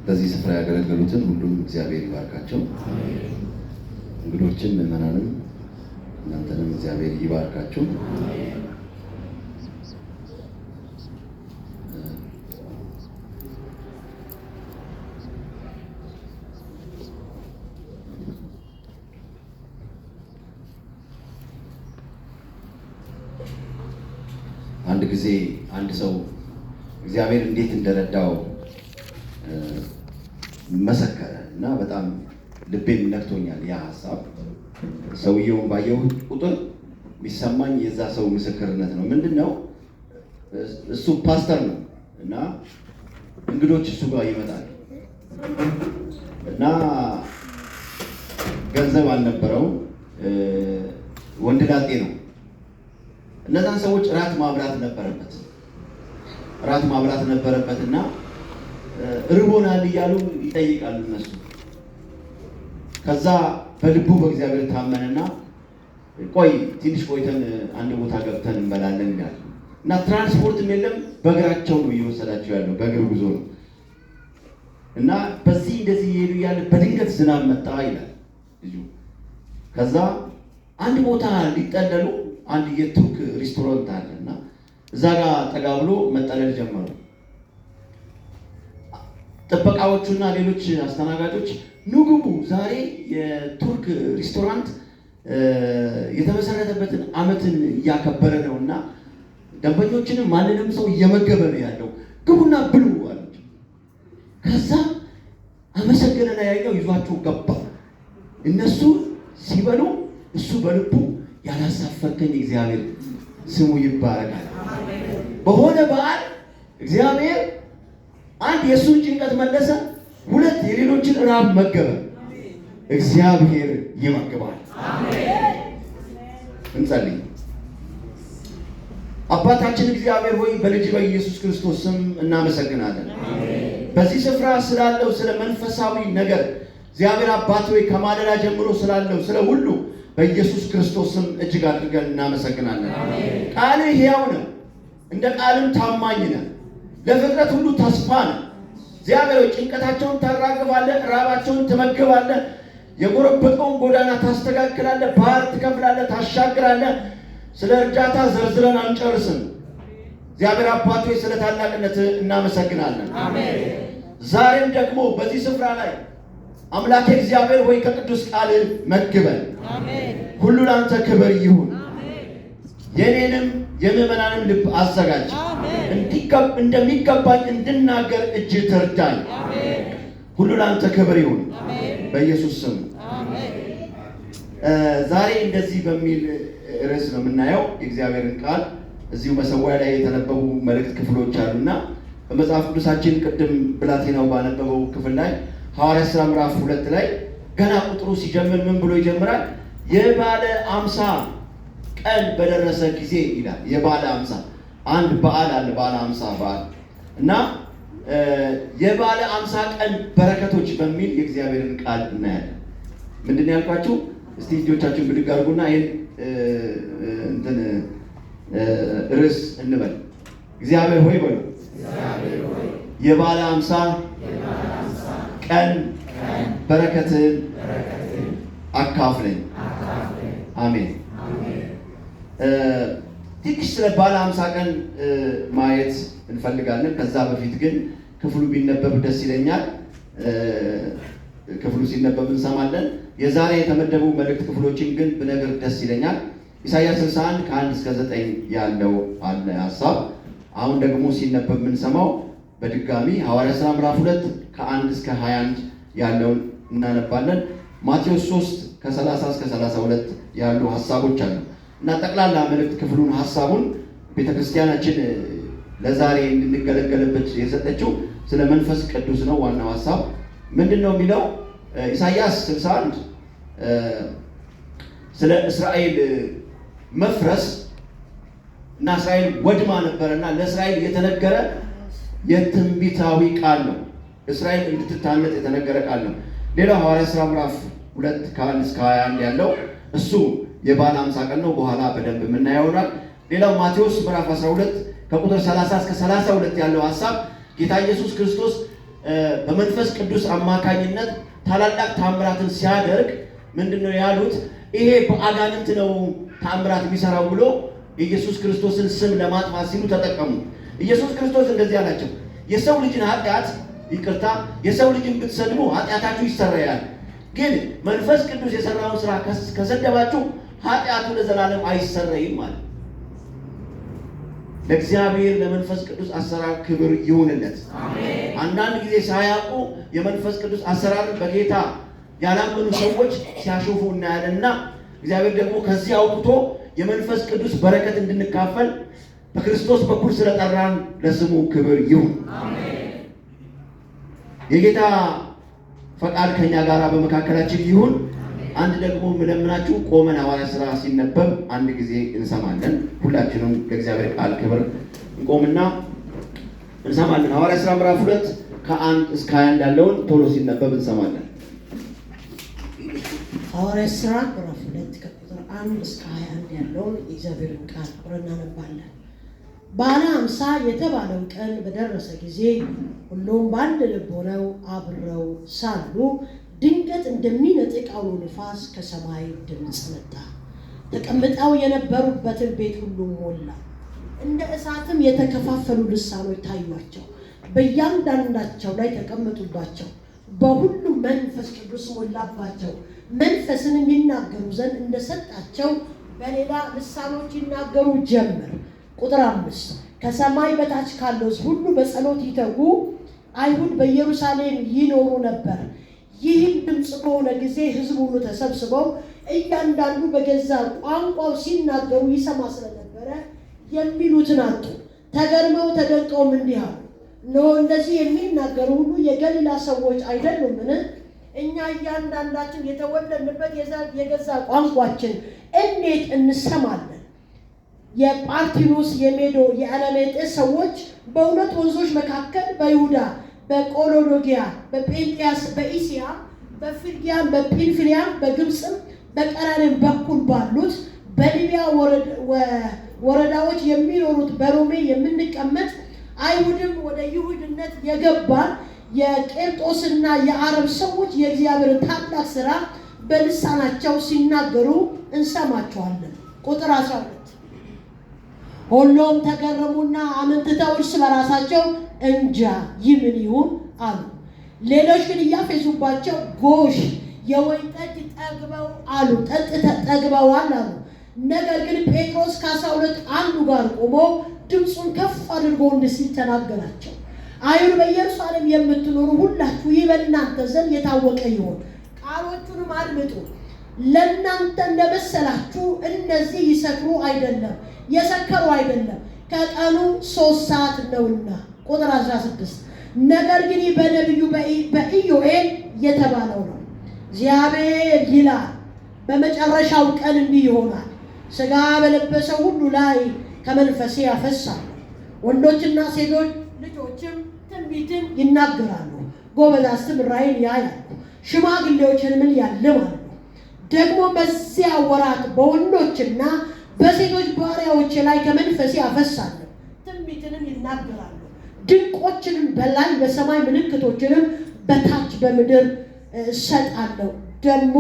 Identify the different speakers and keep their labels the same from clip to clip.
Speaker 1: በዚህ ስፍራ ያገለገሉትን ሁሉም እግዚአብሔር ይባርካቸው። እንግዶችን ምዕመናንም እናንተንም እግዚአብሔር ይባርካችሁ። አንድ ጊዜ አንድ ሰው እግዚአብሔር እንዴት እንደረዳው መሰከረ እና በጣም ልቤን ነክቶኛል ያ ሀሳብ። ሰውየውን ባየው ቁጥር የሚሰማኝ የዛ ሰው ምስክርነት ነው። ምንድነው? እሱ ፓስተር ነው እና እንግዶች እሱ ጋር ይመጣል እና ገንዘብ አልነበረው፣ ወንድ ላጤ ነው። እነዛን ሰዎች እራት ማብላት ነበረበት እና ርቦናል እያሉ ይጠይቃሉ እነሱ። ከዛ በልቡ በእግዚአብሔር ታመነና ቆይ ትንሽ ቆይተን አንድ ቦታ ገብተን እንበላለን ይላል እና ትራንስፖርትም የለም፣ በእግራቸው ነው እየወሰዳቸው ያለው፣ በእግር ጉዞ ነው እና በዚህ እንደዚህ ይሄዱ እያለ በድንገት ዝናብ መጣ ይላል ልጁ። ከዛ አንድ ቦታ ሊጠለሉ አንድ የቱርክ ሬስቶራንት አለ እና እዛ ጋር ጠጋ ብሎ መጠለል ጀመሩ። ጥበቃዎቹና ሌሎች አስተናጋጆች ኑ ግቡ፣ ዛሬ የቱርክ ሬስቶራንት የተመሰረተበትን ዓመትን እያከበረ ነው እና ደንበኞችንም ማንንም ሰው እየመገበ ነው ያለው፣ ግቡና ብሉ አሉት። ከዛ አመሰገነና ያየው ይዟቸው ገባ። እነሱ ሲበሉ እሱ በልቡ ያላሳፈርከኝ እግዚአብሔር ስሙ ይባረካል። በሆነ በዓል እግዚአብሔር አንድ የእሱን ጭንቀት መለሰ፣ ሁለት የሌሎችን ራብ መገበ። እግዚአብሔር ይመግባል። እንጸልይ። አባታችን እግዚአብሔር ሆይ በልጅ በኢየሱስ ክርስቶስ ስም እናመሰግናለን። በዚህ ስፍራ ስላለው ስለ መንፈሳዊ ነገር እግዚአብሔር አባት ሆይ ከማለዳ ጀምሮ ስላለው ስለ ሁሉ በኢየሱስ ክርስቶስ ስም እጅግ አድርገን እናመሰግናለን። ቃልህ ሕያው ነው፣ እንደ ቃልም ታማኝ ነው፣ ለፍጥረት ሁሉ ተስፋ ነው። እግዚአብሔር ሆይ ጭንቀታቸውን ታራግፋለህ፣ ራባቸውን ትመግባለህ፣ የጎረበጠውን ጎዳና ታስተካክላለህ፣ ባህር ትከፍላለህ፣ ታሻግራለህ። ስለ እርዳታ ዘርዝረን አንጨርስም። እግዚአብሔር አባት ሆይ ስለ ታላቅነት እናመሰግናለን። ዛሬም ደግሞ በዚህ ስፍራ ላይ አምላኬ እግዚአብሔር ሆይ ከቅዱስ ቃል መግበን፣ ሁሉ ለአንተ ክብር ይሁን። የኔንም የምዕመናንም ልብ አዘጋጅ፣ እንደሚገባኝ እንድናገር እጅ ትርዳኝ። ሁሉ ለአንተ ክብር ይሁን በኢየሱስ ስም። ዛሬ እንደዚህ በሚል ርዕስ ነው የምናየው የእግዚአብሔርን ቃል። እዚሁ መሰዊያ ላይ የተነበቡ መልእክት ክፍሎች አሉና በመጽሐፍ ቅዱሳችን ቅድም ብላቴናው ባነበበው ክፍል ላይ ሐዋርያት ሥራ ምዕራፍ 2 ላይ ገና ቁጥሩ ሲጀምር ምን ብሎ ይጀምራል? የባለ 50 ቀን በደረሰ ጊዜ ይላል። የባለ 50 አንድ በዓል አለ፣ ባለ 50 በዓል እና የባለ 50 ቀን በረከቶች በሚል የእግዚአብሔርን ቃል እናያለን። ምንድን ነው ያልኳችሁ? እስቲ እጆቻችሁን ብድግ አድርጉና ይሄን እንትን ርዕስ እንበል። እግዚአብሔር ሆይ በሉ፣ የባለ 50 ቀን በረከትን አካፍለኝ። አሜን። ትንሽ ስለ ባለ 50 ቀን ማየት እንፈልጋለን። ከዛ በፊት ግን ክፍሉ ቢነበብ ደስ ይለኛል። ክፍሉ ሲነበብ እንሰማለን። የዛሬ የተመደቡ መልእክት ክፍሎችን ግን ብነግር ደስ ይለኛል። ኢሳይያስ 61 ከ1 እስከ 9 ያለው አለ ሐሳብ። አሁን ደግሞ ሲነበብ የምንሰማው በድጋሚ ሐዋርያት ሥራ ምዕራፍ 2 ከ1 እስከ 21 ያለውን እናነባለን። ማቴዎስ 3 ከ30 እስከ 32 ያሉ ሐሳቦች አሉ እና ጠቅላላ መልእክት ክፍሉን ሐሳቡን ቤተክርስቲያናችን ለዛሬ እንድንገለገልበት የሰጠችው ስለ መንፈስ ቅዱስ ነው። ዋናው ሐሳብ ምንድነው የሚለው? ኢሳይያስ 61 ስለ እስራኤል መፍረስ እና እስራኤል ወድማ ነበረና ለእስራኤል የተነገረ የትንቢታዊ ቃል ነው። እስራኤል እንድትታነጽ የተነገረ ቃል ነው። ሌላው ሐዋርያት ሥራ ምዕራፍ 2 ከ1 እስከ 21 ያለው እሱ የባለ 50 ቀን ነው። በኋላ በደንብ የምናየው ይሆናል። ሌላው ማቴዎስ ምዕራፍ 12 ከቁጥር 30 እስከ 32 ያለው ሐሳብ ጌታ ኢየሱስ ክርስቶስ በመንፈስ ቅዱስ አማካኝነት ታላላቅ ታምራትን ሲያደርግ ምንድነው ያሉት? ይሄ በአጋንንት ነው ታምራት የሚሰራው ብሎ ኢየሱስ ክርስቶስን ስም ለማጥፋት ሲሉ ተጠቀሙ። ኢየሱስ ክርስቶስ እንደዚህ አላቸው፣ የሰው ልጅን ኃጢአት ይቅርታ፣ የሰው ልጅን ብትሰድቡ ኃጢአታችሁ ይሰረያል፣ ግን መንፈስ ቅዱስ የሰራውን ስራ ከሰደባችሁ ኃጢአቱ ለዘላለም አይሰረይም ማለት። ለእግዚአብሔር ለመንፈስ ቅዱስ አሰራር ክብር ይሁንለት። አሜን። አንዳንድ ጊዜ ሳያውቁ የመንፈስ ቅዱስ አሰራር በጌታ ያላመኑ ሰዎች ሲያሾፉ እናያለንና እግዚአብሔር ደግሞ ከዚህ አውጥቶ የመንፈስ ቅዱስ በረከት እንድንካፈል በክርስቶስ በኩል ስለጠራን ለስሙ ክብር ይሁን። አሜን። የጌታ ፈቃድ ከኛ ጋር በመካከላችን ይሁን። አንድ ደግሞ ምለምናችሁ ቆመን ሐዋርያ ሥራ ሲነበብ አንድ ጊዜ እንሰማለን። ሁላችንም ለእግዚአብሔር ቃል ክብር እንቆምና እንሰማለን። ሐዋርያ ሥራ ምዕራፍ 2 ከ1 እስከ 21 ያለውን ቶሎ ሲነበብ እንሰማለን።
Speaker 2: ሐዋርያ ሥራ ምዕራፍ 2 ከቁጥር 1 እስከ 21 ያለውን የእግዚአብሔርን ቃል አብረን እናነባለን። ባለ 50 የተባለው ቀን በደረሰ ጊዜ ሁሉም በአንድ ልብ ሆነው አብረው ሳሉ ድንገት እንደሚነጥቅ አውሎ ነፋስ ከሰማይ ድምፅ መጣ። ተቀምጠው የነበሩበትን ቤት ሁሉ ሞላ። እንደ እሳትም የተከፋፈሉ ልሳኖች ታዩአቸው፣ በእያንዳንዳቸው ላይ ተቀመጡባቸው። በሁሉም መንፈስ ቅዱስ ሞላባቸው። መንፈስንም ይናገሩ ዘንድ እንደሰጣቸው በሌላ ልሳኖች ይናገሩ ጀመር። ቁጥር 5 ከሰማይ በታች ካለው ሁሉ በጸሎት ይተጉ፣ አይሁድ በኢየሩሳሌም ይኖሩ ነበር። ይህም ድምፅ በሆነ ጊዜ ሕዝቡ ሁሉ ተሰብስበው እያንዳንዱ በገዛ ቋንቋው ሲናገሩ ይሰማ ስለነበረ የሚሉትን አጡ። ተገርመው ተደንቀውም እንዲህ አሉ፣ እነሆ እነዚህ የሚናገሩ ሁሉ የገሊላ ሰዎች አይደሉምን? እኛ እያንዳንዳችን የተወለድንበት የገዛ ቋንቋችን እንዴት እንሰማለን? የጳርቲኖስ፣ የሜዶ፣ የአለሜጤስ ሰዎች በሁለት ወንዞች መካከል በይሁዳ፣ በቆሎዶጊያ፣ በጴንጥያስ፣ በኢስያ፣ በፍርጊያም፣ በጵንፍልያም፣ በግብፅም በቀራኔም በኩል ባሉት በሊቢያ ወረዳዎች የሚኖሩት በሮሜ የምንቀመጥ አይሁድም ወደ ይሁድነት የገባን የቄርጦስና የአረብ ሰዎች የእግዚአብሔርን ታላቅ ሥራ በልሳናቸው ሲናገሩ እንሰማቸዋለን። ቁጥር 12 ሁሉም ተገረሙና አመንትተው እርስ በራሳቸው እንጃ ይህ ምን ይሁን አሉ። ሌሎች ግን እያፌዙባቸው ጎሽ የወይን ጠጅ ጠግበው አሉ ጠግበዋል አሉ። ነገር ግን ጴጥሮስ ከ12 አንዱ ጋር ቆሞ ድምፁን ከፍ አድርጎ እንዲህ ሲል ተናገራቸው፣ አይሁድ በኢየሩሳሌም የምትኖሩ ሁላችሁ ይህ በእናንተ ዘንድ የታወቀ ይሁን፣ ቃሎቹንም አድምጡ። ለእናንተ እንደመሰላችሁ እነዚህ ይሰክሩ አይደለም፣ የሰከሩ አይደለም፣ ከቀኑ 3 ሰዓት ነውና። ቁጥር 16 ነገር ግን በነቢዩ በኢዮኤል የተባለው ነው። እግዚአብሔር ይላል በመጨረሻው ቀን እንዲህ ይሆናል፣ ሥጋ በለበሰው ሁሉ ላይ ከመንፈሴ አፈሳለሁ፣ ወንዶችና ሴቶች ልጆችም ትንቢትን ይናገራሉ፣ ጎበዛዝትም ራእይን ያያሉ፣ ሽማግሌዎች ሕልምን ያልማሉ። ደግሞ በዚያ ወራት በወንዶችና በሴቶች ባሪያዎች ላይ ከመንፈሴ አፈሳለሁ፣ ትንቢትንም ይናገራሉ፣ ድንቆችንም በላይ በሰማይ ምልክቶችንም በታች በምድር እሰጣለሁ። ደግሞ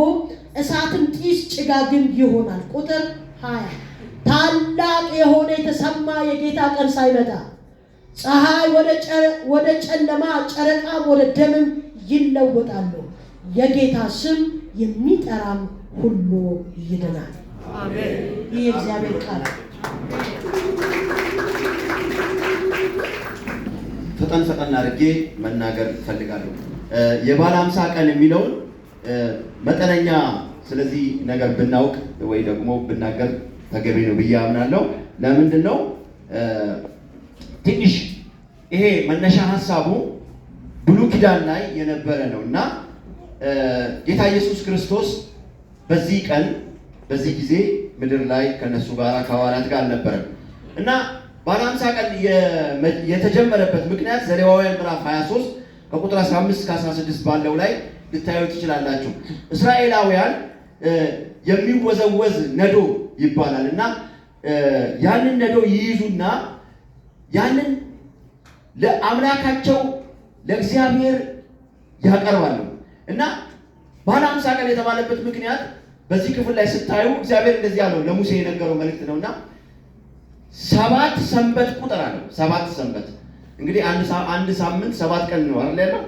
Speaker 2: እሳትም ጢስ ጭጋግም ይሆናል። ቁጥር 20 ታላቅ የሆነ የተሰማ የጌታ ቀን ሳይመጣ ፀሐይ ወደ ጨለማ፣ ጨረቃም ወደ ደምም ይለወጣሉ። የጌታ ስም የሚጠራም ሁሉ ይድናል። አሜን። ይህ እግዚአብሔር ቃል።
Speaker 1: ፈጠን አድርጌ መናገር እፈልጋለሁ። የባለ 50 ቀን የሚለውን መጠነኛ ስለዚህ ነገር ብናውቅ ወይ ደግሞ ብናገር ተገቢ ነው ብዬ አምናለሁ። ለምንድን ነው ትንሽ ይሄ መነሻ ሀሳቡ ብሉይ ኪዳን ላይ የነበረ ነው እና ጌታ ኢየሱስ ክርስቶስ በዚህ ቀን በዚህ ጊዜ ምድር ላይ ከነሱ ጋር ከሐዋርያት ጋር አልነበረም እና ባለ 50 ቀን የተጀመረበት ምክንያት ዘሌዋውያን ምዕራፍ 23 ከቁጥር 15 እስከ 16 ባለው ላይ ልታዩ ትችላላችሁ። እስራኤላውያን የሚወዘወዝ ነዶ ይባላል እና ያንን ነዶ ይይዙና ያንን ለአምላካቸው ለእግዚአብሔር ያቀርባሉ። እና ባለ 50 ቀን የተባለበት ምክንያት በዚህ ክፍል ላይ ስታዩ እግዚአብሔር እንደዚህ ያለው ለሙሴ የነገረው መልእክት ነውና 7 ሰንበት ቁጥር አለው። 7 ሰንበት እንግዲህ አንድ ሳምንት 7 ቀን ነው አይደል ያለው?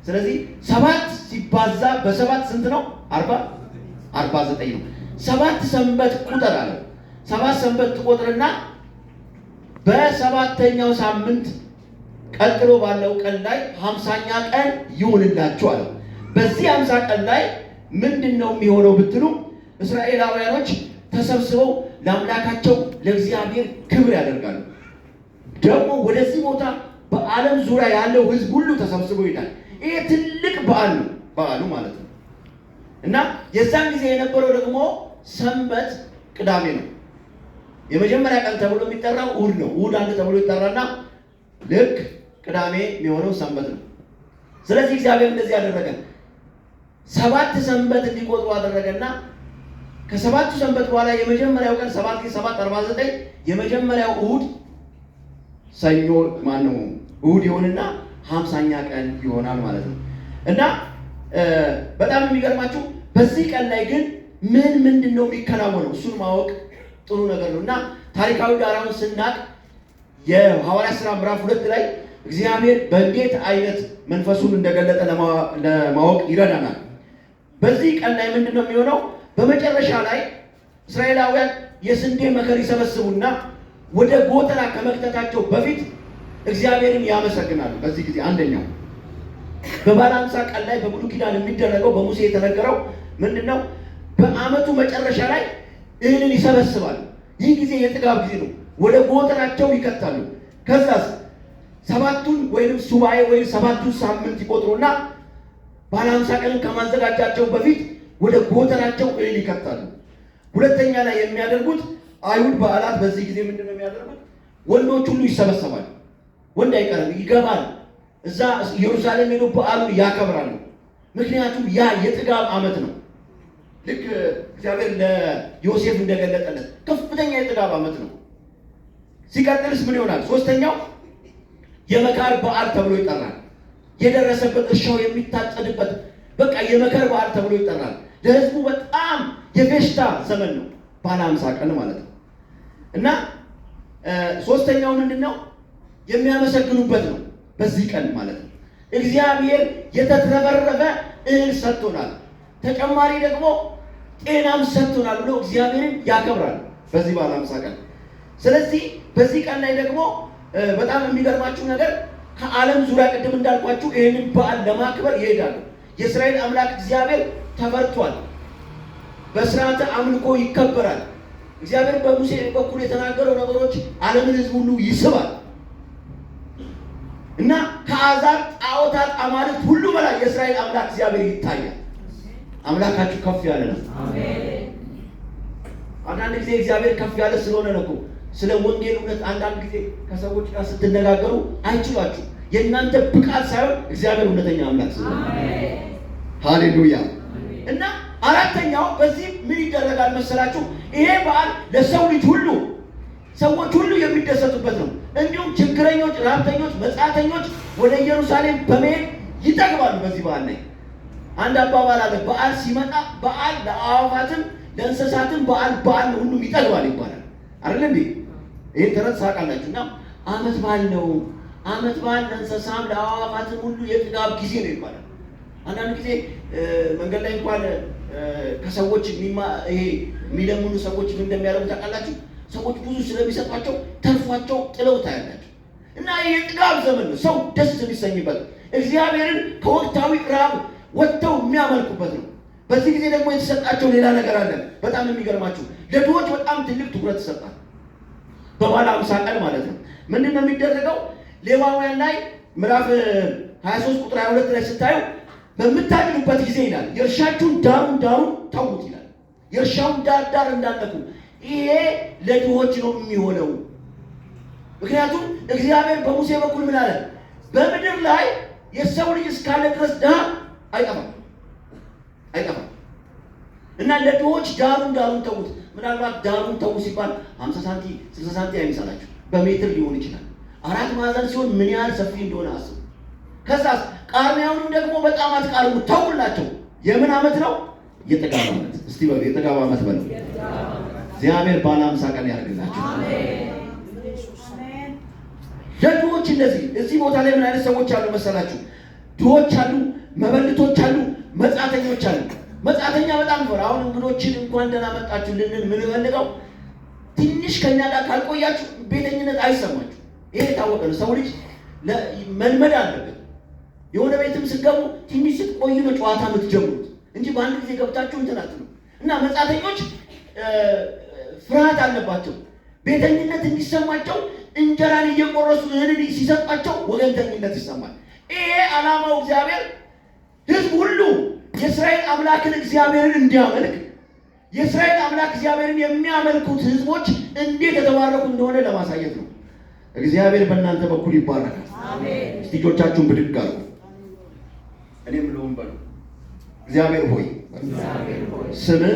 Speaker 1: ስለዚህ 7 ሲባዛ በ7 ስንት ነው? 49 ነው። 7 ሰንበት ቁጥር አለው። 7 ሰንበት ትቆጥርና በ7ኛው ሳምንት ቀጥሎ ባለው ቀን ላይ 50ኛ ቀን ይሁንላችሁ አለው። በዚህ 50 ቀን ላይ ምንድነው የሚሆነው ብትሉ እስራኤላውያኖች ተሰብስበው ለአምላካቸው ለእግዚአብሔር ክብር ያደርጋሉ። ደግሞ ወደዚህ ቦታ በዓለም ዙሪያ ያለው ሕዝብ ሁሉ ተሰብስቦ ይላል። ይሄ ትልቅ በዓል ነው፣ በዓሉ ማለት ነው። እና የዛን ጊዜ የነበረው ደግሞ ሰንበት ቅዳሜ ነው። የመጀመሪያ ቀን ተብሎ የሚጠራው እሑድ ነው። እሑድ አንድ ተብሎ ይጠራና ልክ ቅዳሜ የሚሆነው ሰንበት ነው። ስለዚህ እግዚአብሔር እንደዚህ ያደረገ 7 ሰንበት እንዲቆጥሩ አደረገና ከ7ቱ ሰንበት በኋላ የመጀመሪያው ቀን 7 × 7 49 የመጀመሪያው እሑድ ሰኞ ማነው እሑድ ይሆንና 50ኛ ቀን ይሆናል ማለት ነው። እና በጣም የሚገርማችሁ በዚህ ቀን ላይ ግን ምንድን ነው የሚከናወነው? እሱን ማወቅ ጥሩ ነገር ነው። እና ታሪካዊ ዳራውን ስናቅ የሐዋርያት ሥራ ምዕራፍ 2 ላይ እግዚአብሔር በእንዴት አይነት መንፈሱን እንደገለጠ ለማወቅ ይረዳናል። በዚህ ቀን ላይ ምንድን ነው የሚሆነው? በመጨረሻ ላይ እስራኤላውያን የስንዴ መከር ይሰበስቡና ወደ ጎተራ ከመክተታቸው በፊት እግዚአብሔርን ያመሰግናሉ። በዚህ ጊዜ አንደኛው በባለ 50 ቀን ላይ በብሉይ ኪዳን የሚደረገው በሙሴ የተነገረው ምንድነው? በዓመቱ መጨረሻ ላይ እህልን ይሰበስባሉ። ይህ ጊዜ የጥጋብ ጊዜ ነው። ወደ ጎተራቸው ይከታሉ። ከዛስ 7ቱን ወይንም ሱባኤ ወይም 7ቱን ሳምንት ይቆጥሩና ባለ 50 ቀንን ከማዘጋጃቸው በፊት ወደ ጎተራቸው እህል ይከታሉ። ሁለተኛ ላይ የሚያደርጉት አይሁድ በዓላት በዚህ ጊዜ ምንድነው የሚያደርጉት? ወንዶች ሁሉ ይሰበሰባሉ። ወንድ አይቀርም፣ ይገባል። እዛ ኢየሩሳሌም ሄዶ በዓሉን ያከብራሉ። ምክንያቱም ያ የጥጋብ ዓመት ነው። ልክ እግዚአብሔር ለዮሴፍ እንደገለጠለት ከፍተኛ የጥጋብ ዓመት ነው። ሲቀጥልስ ምን ይሆናል? ሶስተኛው የመካር በዓል ተብሎ ይጠራል። የደረሰበት እርሻው የሚታጨድበት በቃ የመከር በዓል ተብሎ ይጠራል። ለሕዝቡ በጣም የፌሽታ ዘመን ነው፣ ባለ 50 ቀን ማለት ነው። እና ሶስተኛው ምንድነው? የሚያመሰግኑበት ነው። በዚህ ቀን ማለት ነው እግዚአብሔር የተትረፈረፈ እህል ሰጥቶናል፣ ተጨማሪ ደግሞ ጤናም ሰጥቶናል ብሎ እግዚአብሔርን ያከብራል በዚህ ባለ 50 ቀን። ስለዚህ በዚህ ቀን ላይ ደግሞ በጣም የሚገርማችሁ ነገር ከዓለም ዙሪያ ቅድም እንዳልኳችሁ ይህንን በዓል ለማክበር ይሄዳሉ። የእስራኤል አምላክ እግዚአብሔር ተፈርቷል። በስርዓተ አምልኮ ይከበራል። እግዚአብሔር በሙሴ በኩል የተናገረው ነገሮች ዓለምን ሕዝብ ሁሉ ይስባል እና ከአሕዛብ ጣዖታት አማልክት ሁሉ በላይ የእስራኤል አምላክ እግዚአብሔር ይታያል። አምላካችሁ ከፍ ያለ ነው። አንዳንድ ጊዜ እግዚአብሔር ከፍ ያለ ስለሆነ ነው እኮ ስለ ወንጌል እውነት አንዳንድ ጊዜ ከሰዎች ጋር ስትነጋገሩ አይችሏችሁ። የእናንተ ብቃት ሳይሆን እግዚአብሔር እውነተኛ አምላክ ስለሆነ። ሃሌሉያ። እና አራተኛው በዚህ ምን ይደረጋል መሰላችሁ? ይሄ በዓል ለሰው ልጅ ሁሉ ሰዎች ሁሉ የሚደሰቱበት ነው። እንዲሁም ችግረኞች፣ ረሃብተኞች፣ መጻተኞች ወደ ኢየሩሳሌም በመሄድ ይጠግባሉ። በዚህ በዓል ላይ አንድ አባባል አለ። በዓል ሲመጣ በዓል ለአዕዋፋትም ለእንስሳትም በዓል ሁሉም ይጠግባል ይባላል አይደል እንዴ? ይሄን ተረት ሳቃላችሁ። እና ዓመት በዓል ነው። ዓመት በዓል ለእንስሳም ለአዕዋፋትም ሁሉ የጥጋብ ጊዜ ነው ይባላል። አንዳንድ ጊዜ መንገድ ላይ እንኳን ከሰዎች ይሄ የሚለምኑ ሰዎች ምን እንደሚያደርጉ ታውቃላችሁ? ሰዎች ብዙ ስለሚሰጧቸው ተርፏቸው ጥለው ታያላችሁ። እና ይሄ የጥጋብ ዘመን ነው። ሰው ደስ የሚሰኝበት እግዚአብሔርን ከወቅታዊ ረሃብ ወጥተው የሚያመልኩበት ነው። በዚህ ጊዜ ደግሞ የተሰጣቸው ሌላ ነገር አለ። በጣም የሚገርማችሁ ለድሆች በጣም ትልቅ ትኩረት ይሰጣል። በባለ 50 ቀን ማለት ነው። ምንድን ነው የሚደረገው? ሌዋውያን ላይ ምዕራፍ 23 ቁጥር 22 ላይ ስታዩ በምታጭዱበት ጊዜ ይላል የእርሻችሁን ዳሩን ተዉት ይላል። የእርሻውን ዳር እንዳነኩ። ይሄ ለድሆች ነው የሚሆነው። ምክንያቱም እግዚአብሔር በሙሴ በኩል ምን አለ? በምድር ላይ የሰው ልጅ እስካለ ድረስ ድሃ አይጠፋም። እና ለድሆች ዳሩን ተዉት። ምናልባት ዳሩን ተዉ ሲባል 50 ሳንቲም 60 ሳንቲም አይምሰላችሁ። በሜትር ሊሆን ይችላል። 4 ማዕዘን ሲሆን ምን ያህል ሰፊ እንደሆነ አስቡ። ከዛ ቃርሚያውንም ደግሞ በጣም አትቃርሙ ተውላቸው። የምን ዓመት ነው? የጥጋብ ዓመት። እስቲ በሉ የጥጋብ ዓመት በሉ። እግዚአብሔር ባለ 50 ቀን ያደርግላችሁ። ለድሆች እንደዚህ እዚህ ቦታ ላይ ምን አይነት ሰዎች አሉ መሰላችሁ? ድሆች አሉ፣ መበልቶች አሉ፣ መጻተኞች አሉ። መጻተኛ በጣም ፈራ። አሁን እንግዶችን እንኳን ደህና መጣችሁ ልንል ምን ፈልገው ትንሽ ከኛ ጋር ካልቆያችሁ ቤተኝነት አይሰማችሁ። ይሄ የታወቀ ነው። ሰው ልጅ መልመድ አለበት። የሆነ ቤትም ስትገቡ ትንሽ ስትቆዩ ነው ጨዋታ የምትጀምሩት እንጂ በአንድ ጊዜ ገብታችሁ እንትናት ነው። እና መጻተኞች ፍርሃት አለባቸው። ቤተኝነት እንዲሰማቸው እንጀራን እየቆረሱ እህልን ሲሰጣቸው ወገንተኝነት ይሰማል። ይሄ ዓላማው እግዚአብሔር ሕዝብ ሁሉ የእስራኤል አምላክን እግዚአብሔርን እንዲያመልክ፣ የእስራኤል አምላክ እግዚአብሔርን የሚያመልኩት ሕዝቦች እንዴት የተባረኩ እንደሆነ ለማሳየት ነው። እግዚአብሔር በእናንተ በኩል ይባረካል። አሜን። እስቲ እጆቻችሁን ብድግ አድርጉ። እኔም ልሁን በሉ። እግዚአብሔር ሆይ ስምህ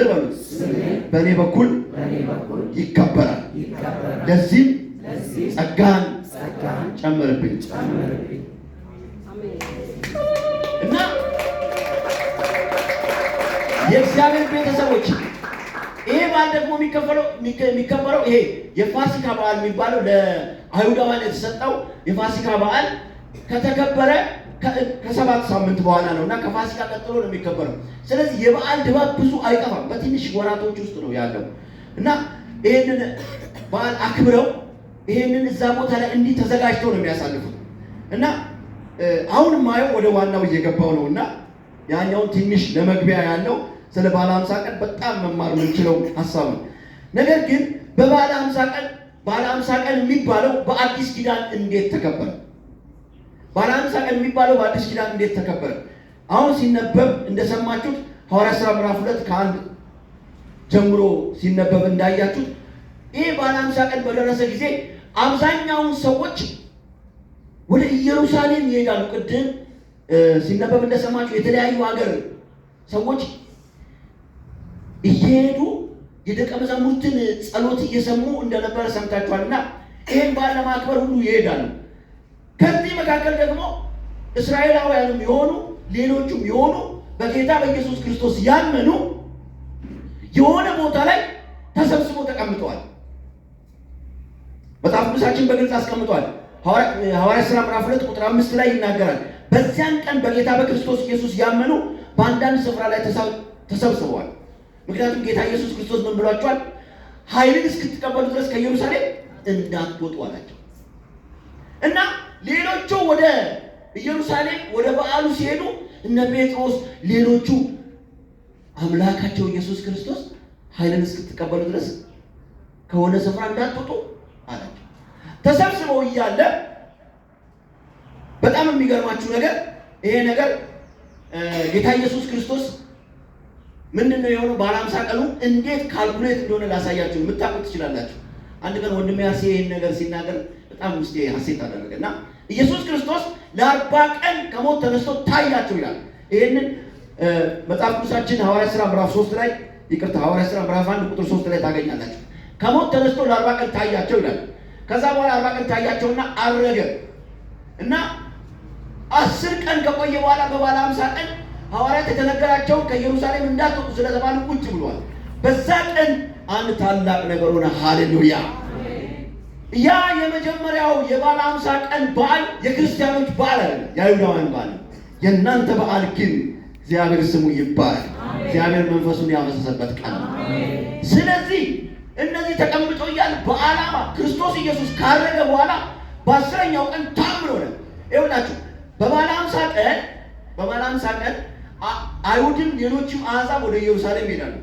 Speaker 1: በሉ በእኔ በኩል ይከበራል። ለዚህም ጸጋን ጨምርብኝ እና የእግዚአብሔር ቤተሰቦች ይሄ በዓል ደግሞ የሚከበረው ይሄ የፋሲካ በዓል የሚባለው ለአይሁዳውያን የተሰጠው የፋሲካ በዓል ከተከበረ ከ7 ሳምንት በኋላ ነው እና ከፋሲካ ቀጥሎ ነው የሚከበረው። ስለዚህ የበዓል ድባብ ብዙ አይጠፋም። በትንሽ ወራቶች ውስጥ ነው ያለው እና ይሄንን በዓል አክብረው ይሄንን እዛ ቦታ ላይ እንዲህ ተዘጋጅተው ነው የሚያሳልፉት እና አሁን ማየው ወደ ዋናው እየገባው ነው እና ያኛውን ትንሽ ለመግቢያ ያለው ስለ ባለ 50 ቀን በጣም መማር የምንችለው ሐሳብ ነው። ነገር ግን በባለ 50 ቀን የሚባለው በአዲስ ኪዳን እንዴት ተከበረ? ባለ 50 ቀን የሚባለው በአዲስ ኪዳን እንዴት ተከበረ? አሁን ሲነበብ እንደሰማችሁት ሐዋርያት ሥራ ምዕራፍ 2 ከ1 ጀምሮ ሲነበብ እንዳያችሁት ይህ ባለ 50 ቀን በደረሰ ጊዜ አብዛኛውን ሰዎች ወደ ኢየሩሳሌም ይሄዳሉ። ቅድም ሲነበብ እንደሰማችሁ የተለያዩ ሀገር ሰዎች እየሄዱ የደቀ መዛሙርትን ጸሎት እየሰሙ እንደነበረ ሰምታችኋልና ይህን በዓል ለማክበር ሁሉ ይሄዳሉ። ከዚህ መካከል ደግሞ እስራኤላውያንም የሆኑ ሌሎቹም የሆኑ በጌታ በኢየሱስ ክርስቶስ ያመኑ የሆነ ቦታ ላይ ተሰብስበው ተቀምጠዋል። መጽሐፍ ቅዱሳችን በግልጽ አስቀምጧል። ሐዋርያት ሥራ ምዕራፍ 2 ቁጥር 5 ላይ ይናገራል። በዚያን ቀን በጌታ በክርስቶስ ኢየሱስ ያመኑ በአንዳንድ ስፍራ ላይ ተሰብስበዋል። ምክንያቱም ጌታ ኢየሱስ ክርስቶስ ምን ብሏቸዋል? ኃይልን እስክትቀበሉ ድረስ ከኢየሩሳሌም እንዳትወጡ አላቸው እና ሌሎቹ ወደ ኢየሩሳሌም ወደ በዓሉ ሲሄዱ እነ ጴጥሮስ ሌሎቹ አምላካቸው ኢየሱስ ክርስቶስ ኃይልን እስክትቀበሉ ድረስ ከሆነ ስፍራ እንዳትወጡ አላቸው። ተሰብስበው እያለ በጣም የሚገርማችሁ ነገር ይሄ ነገር ጌታ ኢየሱስ ክርስቶስ ምንድነው የሆነው? ባለ 50 ቀኑ እንዴት ካልኩሌት እንደሆነ ላሳያችሁ። የምታውቁት ትችላላችሁ። አንድ ቀን ወንድሜ ያሴ ይሄን ነገር ሲናገር በጣም ውስጤ ሐሴት አደረገና ኢየሱስ ክርስቶስ ለ40 ቀን ከሞት ተነስቶ ታያቸው ይላል። ይሄንን መጽሐፍ ቅዱሳችን ሐዋርያት ሥራ ምዕራፍ 3 ላይ ሐዋርያት ሥራ ምዕራፍ 1 ቁጥር 3 ላይ ታገኛላችሁ። ከሞት ተነስቶ ለ40 ቀን ታያቸው ይላል። ከዛ በኋላ 40 ቀን ታያቸውና አረገ እና 10 ቀን ከቆየ በኋላ በባለ 50 ቀን ሐዋርያት የተነገራቸው ከኢየሩሳሌም እንዳትወጡ ስለተባሉ ቁጭ ብሏል። በዛ ቀን አንድ ታላቅ ነገር ሆነ። ሃሌሉያ! ያ የመጀመሪያው የባለ 50 ቀን በዓል የክርስቲያኖች በዓል አይደለም፣ የአይሁዳውያን በዓል። የእናንተ በዓል ግን እግዚአብሔር ስሙ ይባረክ፣ እግዚአብሔር መንፈሱን ያፈሰሰበት ቀን ነው። ስለዚህ እነዚህ ተቀምጠው እያለ በዓላማ ክርስቶስ ኢየሱስ ካረገ በኋላ በ10ኛው ቀን ታምር ሆነ። ይኸውላችሁ በባለ 50 ቀን አይሁድም ሌሎችም አሕዛብ ወደ ኢየሩሳሌም ይሄዳሉ።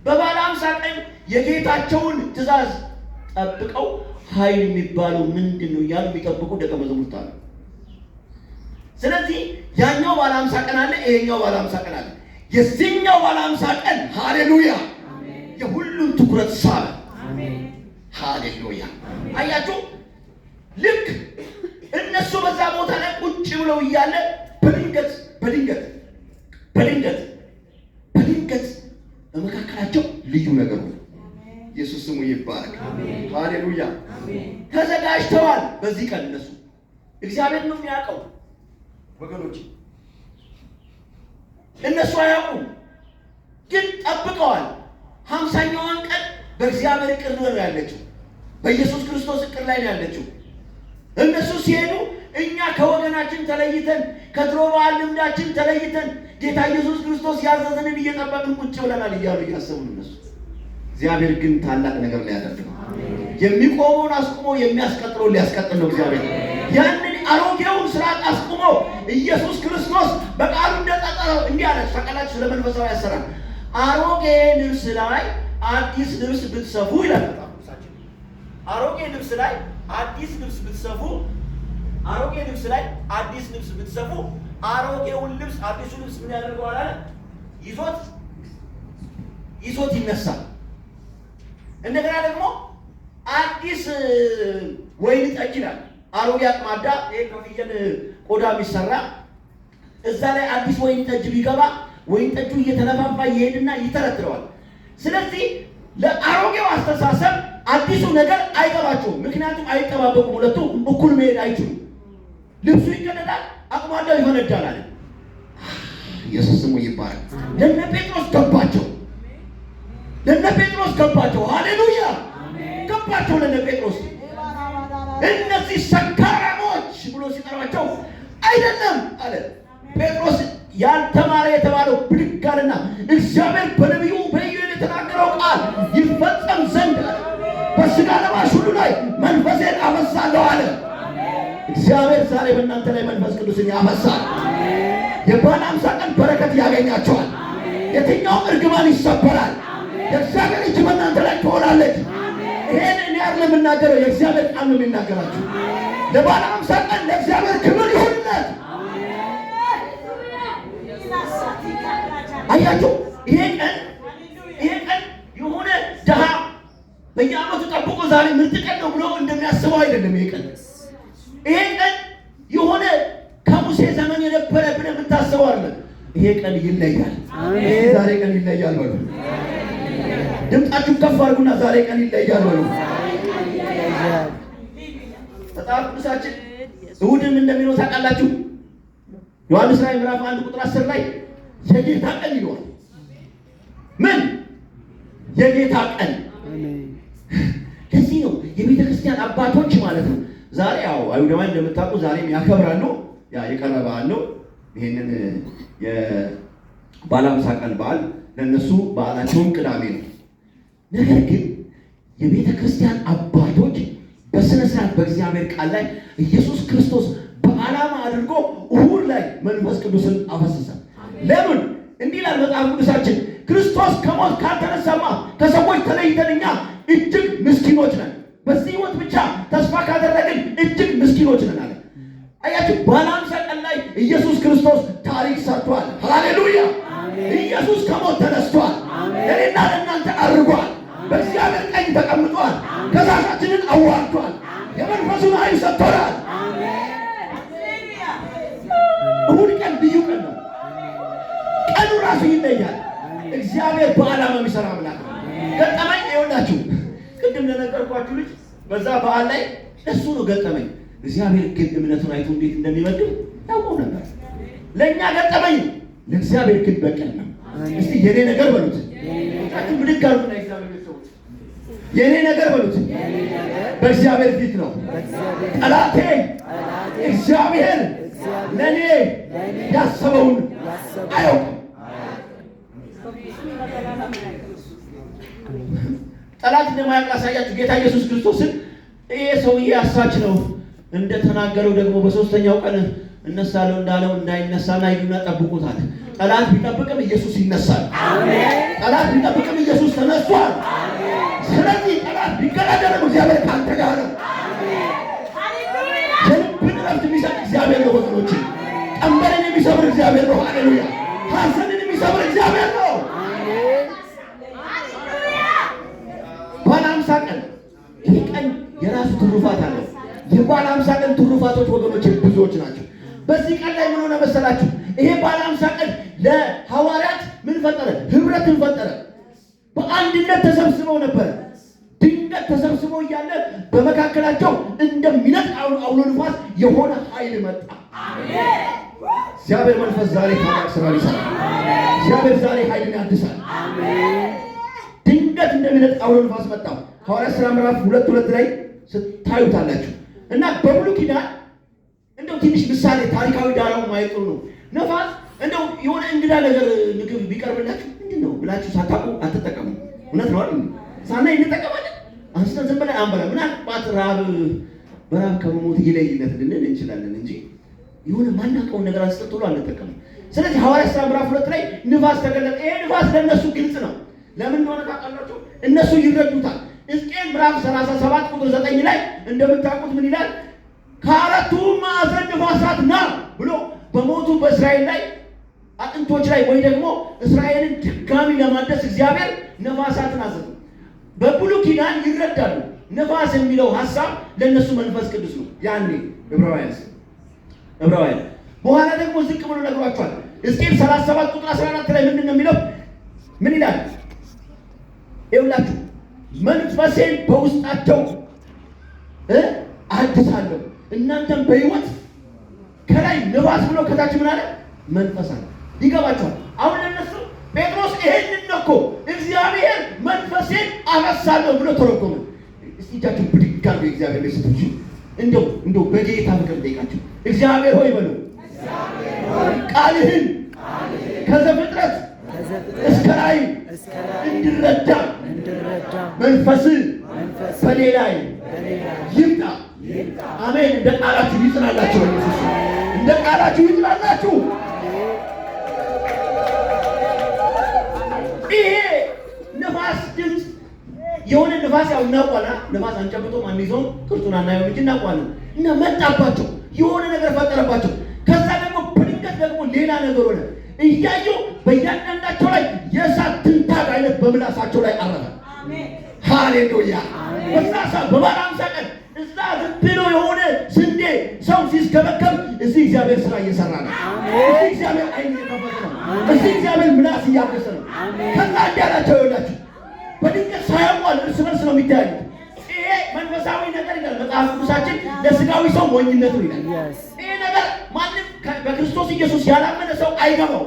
Speaker 1: በባለ 50 ቀን የጌታቸውን ትእዛዝ ጠብቀው ኃይል የሚባለው ምንድን ነው እያሉ የሚጠብቁ ደቀ መዛሙርት አሉ። ስለዚህ ያኛው ባለ 50 ቀን አለ፣ ይሄኛው ባለ 50 ቀን አለ። የዚህኛው ባለ 50 ቀን ሃሌሉያ የሁሉም ትኩረት ሳበ። ሃሌሉያ! አያችሁ፣ ልክ እነሱ በዛ ቦታ ላይ ቁጭ ብለው እያለ በድንገት በመካከላቸው ልዩ ነገር ሆነ። ኢየሱስ ስሙ ይባረክ። ሃሌሉያ! ተዘጋጅተዋል። በዚህ ቀን እነሱ እግዚአብሔር ነው የሚያውቀው ወገኖች። እነሱ አያውቁም፣ ግን ጠብቀዋል። 50ኛዋን ቀን በእግዚአብሔር እቅድ ነው ያለችው፣ በኢየሱስ ክርስቶስ እቅድ ላይ ነው ያለችው። እነሱ ሲሄዱ እኛ ከወገናችን ተለይተን ከድሮ ባህል ልምዳችን ተለይተን ጌታ ኢየሱስ ክርስቶስ ያዘዘንን እየጠበቅን ቁጭ ብለናል እያሉ እያሰቡ እነሱ። እግዚአብሔር ግን ታላቅ ነገር ሊያደርግ ነው። የሚቆመውን አስቁሞ የሚያስቀጥለውን ሊያስቀጥል ነው እግዚአብሔር። ያንን አሮጌውን ስርዓት አስቁሞ ኢየሱስ ክርስቶስ በቃሉ እንደጠጠረው እንዲህ አለ። ፈቀላችሁ ስለ መንፈሳዊ አሰራር አሮጌ ልብስ ላይ አዲስ ልብስ ብትሰፉ ይላል። አሮጌ ልብስ ላይ አዲስ ልብስ ብትሰፉ፣ አሮጌ ልብስ ላይ አዲስ ልብስ ብትሰፉ አሮጌውን ልብስ አዲሱ ልብስ ምን ያደርገዋል አለ? ይዞት ይነሳል። እንደገና ደግሞ አዲስ ወይን ጠጅ ይላል። አሮጌ አቅማዳ ይሄ ከፍየል ቆዳ የሚሰራ እዛ ላይ አዲስ ወይን ጠጅ ቢገባ ወይን ጠጁ እየተለፋፋ ይሄድና ይተረትረዋል። ስለዚህ ለአሮጌው አስተሳሰብ አዲሱ ነገር አይገባቸውም። ምክንያቱም አይጠባበቁም። ሁለቱ እኩል መሄድ አይችሉም። ልብሱ ይቀደዳል፣ አቅማዳው ይፈነዳል አለ። ኢየሱስ ስሙ ይባላል። ለነ ጴጥሮስ ገባቸው፣ ለነ ጴጥሮስ ገባቸው። ሃሌሉያ ገባቸው ለነ ጴጥሮስ። እነዚህ ሰካራሞች ብሎ ሲጠራቸው አይደለም አለ ጴጥሮስ። ያልተማረ የተባለው ብድግ አለና እግዚአብሔር በነቢዩ በኢዩኤል የተናገረው ቃል ይፈጸም ዘንድ በሥጋ ለባሽ ሁሉ ላይ መንፈሴን አፈሳለሁ አለ። እግዚአብሔር ዛሬ በእናንተ ላይ መንፈስ ቅዱስን ያፈሳል። የባለ 50 ቀን በረከት ያገኛቸዋል። የትኛውም እርግማን ይሰበራል። የእግዚአብሔር እጅ በእናንተ ላይ ትሆናለች። ይሄን እኔ አይደለም የምናገረው፣ የእግዚአብሔር ቃል ነው የሚናገራችሁ። ለባለ 50 ቀን ለእግዚአብሔር ክብር ይሁንለት። አያችሁ ይሄ ቀን የሆነ ድሃ በየዓመቱ ጠብቆ ዛሬ ምርጥ ቀን ነው ብሎ እንደሚያስበው አይደለም። ይሄ ቀን የሆነ ከሙሴ ዘመን የነበረ ብለህ የምታስበው አይደለም። ይሄ ቀን ይለያል። ዛሬ ቀን ይለያል በሉ። ድምጻችሁን ከፍ አድርጉና ዛሬ ቀን ይለያል በሉ። መጽሐፍ ቅዱሳችን እሑድን እንደሚለው ታውቃላችሁ። ዮሐንስ ራዕይ ምዕራፍ 1 ቁጥር 10 ላይ የጌታ ቀን ይለዋል። ምን የጌታ ቀን? ለዚህ ነው የቤተ ክርስቲያን አባቶች ማለት ነው ዛሬ ያው አይሁዳውያን እንደምታውቁ ዛሬም ያከብራሉ። ያ የቀረ በዓል ነው። ይሄንን የባለ 50 ቀን በዓል ለነሱ በዓላቸውም ቅዳሜ ነው። ነገር ግን የቤተ ክርስቲያን አባቶች በስነ ስርዓት በእግዚአብሔር ቃል ላይ ኢየሱስ ክርስቶስ በዓላማ አድርጎ እሑድ ላይ መንፈስ ቅዱስን አፈሰሰ። ለምን እንዲህ ይላል መጽሐፍ ቅዱሳችን? ክርስቶስ ከሞት ካልተነሳማ ከሰዎች ተለይተን እኛ እጅግ ምስኪኖች ነን። በዚህ ሕይወት ብቻ ተስፋ ካደረግን እጅግ ምስኪኖች ነን አለ። አያችሁ፣ ባለ 50 ቀን ላይ ኢየሱስ ክርስቶስ ታሪክ ሰርቷል። ሃሌሉያ! ኢየሱስ ከሞት ተነስቷል። እኔና ለእናንተ አድርጓል። በእግዚአብሔር ቀኝ ተቀምጧል። ከሳሻችንን አዋርዷል። የመንፈሱን ኃይል ሰጥቶናል። እሑድ ቀን ልዩ ቀን ነው። ቀኑ ራሱ ይለያል። እግዚአብሔር በዓላማ የሚሰራ አምላክ ነው። ገጠመኝ ይኸውላችሁ፣ ቅድም ለነገርኳችሁ ልጅ በዛ በዓል ላይ እሱ ነው ገጠመኝ። እግዚአብሔር ግን እምነቱን አይቶ እንዴት እንደሚመግብ ያውቀው ነበር። ለእኛ ገጠመኝ፣ ለእግዚአብሔር ግን በቀል ነው። እስቲ የኔ ነገር በሉት። ብድግ አሉና እግዚአብሔር ሰዎች የኔ ነገር በሉት። በእግዚአብሔር ፊት ነው። ጠላቴ እግዚአብሔር ለኔ ያሰበውን አያውቅም። ጠላት እንደማያውቅ ላሳያችሁ። ጌታ ኢየሱስ ክርስቶስን ይሄ ሰውዬ አሳች ነው እንደተናገረው ደግሞ በሶስተኛው ቀን እነሳለሁ እንዳለው እንዳይነሳና ይሉና ጠብቁታል። ጠላት ቢጠብቅም ኢየሱስ ይነሳል። ጠላት ቢጠብቅም ኢየሱስ ተነስቷል። ስለዚህ ጠላት ቢገዳደርም እግዚአብሔር ካንተ ጋር ነው። የልብን ረፍት የሚሰጥ እግዚአብሔር ነው ወገኖች። ቀንበርን የሚሰብር እግዚአብሔር ነው። ሃሌሉያ! ሐዘንን የሚሰብር እግዚአብሔር ነው። ባለ 50 ቀን ይህ ቀን የራሱ ትሩፋት አለው። የባለ 50 ቀን ትሩፋቶች ወገኖች ብዙዎች ናቸው። በዚህ ቀን ላይ ምን ሆነ መሰላችሁ? ይሄ ባለ 50 ቀን ለሐዋርያት ምን ፈጠረ? ህብረትን ፈጠረ። በአንድነት ተሰብስበው ነበር። ድንገት ተሰብስበው እያለ በመካከላቸው እንደሚነጥ አውሎ ንፋስ የሆነ ኃይል ኃይል መጣ። እግዚአብሔር መንፈስ ዛሬ ታላቅ ስራ ይሰራል። እግዚአብሔር ዛሬ ኃይልን ያድሳል። ድንገት እንደሚነጥቅ አውሎ ነፋስ መጣ። ሐዋርያት ሥራ ምዕራፍ 2:2 ላይ ስታዩታላችሁ። እና በሙሉ ኪዳን እንደው ትንሽ ምሳሌ ታሪካዊ ዳራውን ማየት ጥሩ ነው። ነፋስ እንደው የሆነ እንግዳ ነገር ምግብ ቢቀርብላችሁ ምንድን ነው ብላችሁ ሳታውቁ አትጠቀሙ። እውነት ነው አይደል? ሳናይ እንጠቀማለን። አንስተን ዝም ብለን አንበላ። ምናልባት በራብ ከመሞት ይለይለት ልንል እንችላለን እንጂ የሆነ ማናውቀውን ነገር አንስተን ቶሎ አንጠቀምም። ስለዚህ ሐዋርያት ሥራ ምዕራፍ 2 ላይ ንፋስ ተገለጠ። ይሄ ንፋስ ለእነሱ ግልጽ ነው። ለምን እንደሆነ ታውቃላችሁ? እነሱ ይረዱታል። ሕዝቅኤል ምዕራፍ 37 ቁጥር 9 ላይ እንደምታውቁት ምን ይላል? ከአራቱ ማዕዘን ነፋሳት ና ብሎ በሞቱ በእስራኤል ላይ አጥንቶች ላይ ወይ ደግሞ እስራኤልን ድጋሚ ለማደስ እግዚአብሔር ነፋሳትን አዘዘ። በብሉይ ኪዳን ይረዳሉ። ነፋስ የሚለው ሐሳብ ለእነሱ መንፈስ ቅዱስ ነው። ያኔ ዕብራውያን በኋላ ደግሞ ዝቅ ብሎ ነግሯቸዋል። ሕዝቅኤል 37 ቁጥር 14 ላይ ምንድን ነው የሚለው? ምን ይላል? ይኸውላችሁ መንፈሴን በውስጣቸው አድሳለሁ፣ እናንተም በሕይወት ከላይ ነፋስ ብሎ ከታች ምን አለ? መንፈስ አለ። ይገባቸዋል። አሁን ለነሱ ጴጥሮስ ይሄንን ነው እኮ እግዚአብሔር መንፈሴን አፈሳለሁ ብሎ ተረጎመ። እስቲ እጃችሁን ብድግ አድርጉ። እግዚአብሔር ቤተሰቦች እንደው በጌታ ፍቅር ጠይቃችሁ እግዚአብሔር ሆይ በሉ። ቃልህን ከዘፍጥረት እስከ ራእይ እንድረዳ መንፈስህ በእኔ ላይ ይምጣ። አሜን። እንደ ቃላችሁ ይጽናላችሁ። እንደ ቃላችሁ ይጽናላችሁ። ይሄ ነፋስ ድምፅ የሆነ ነፋስ ያው እናውቃለን። ነፋስ አንጨብጦ አንይዘውም፣ ቅርጹን አናየውም እንጂ እናውቃለን። እና መጣባቸው፣ የሆነ ነገር ፈጠረባቸው። ከዛ ደግሞ በድንገት ደግሞ ሌላ ነገር ሆነ። እያዩ በእያንዳንዳቸው ላይ የእሳት ትንታግ አይነት በምላሳቸው ላይ አረፈ። ሃሌሉያ። በዛ ሰዓት በበዓለ ሃምሳ ቀን እዛ ዝም ብሎ የሆነ ስንዴ ሰው ሲስከበከብ እዚህ እግዚአብሔር ስራ እየሰራ ነው። እዚህ እግዚአብሔር አይን እየከፈተ ነው። እዚህ እግዚአብሔር ምላስ እያበሰ ነው። ከዛ እንዲያላቸው ይሆናችሁ በድንገት ሳያውቋል እርስ በርስ ነው የሚታያዩት። ይሄ መንፈሳዊ ነገር ይላል መጽሐፍ ቅዱሳችን፣ ለስጋዊ ሰው ሞኝነቱ ይላል። ይሄ ነገር ማንም በክርስቶስ ኢየሱስ ያላመነ ሰው አይገባው።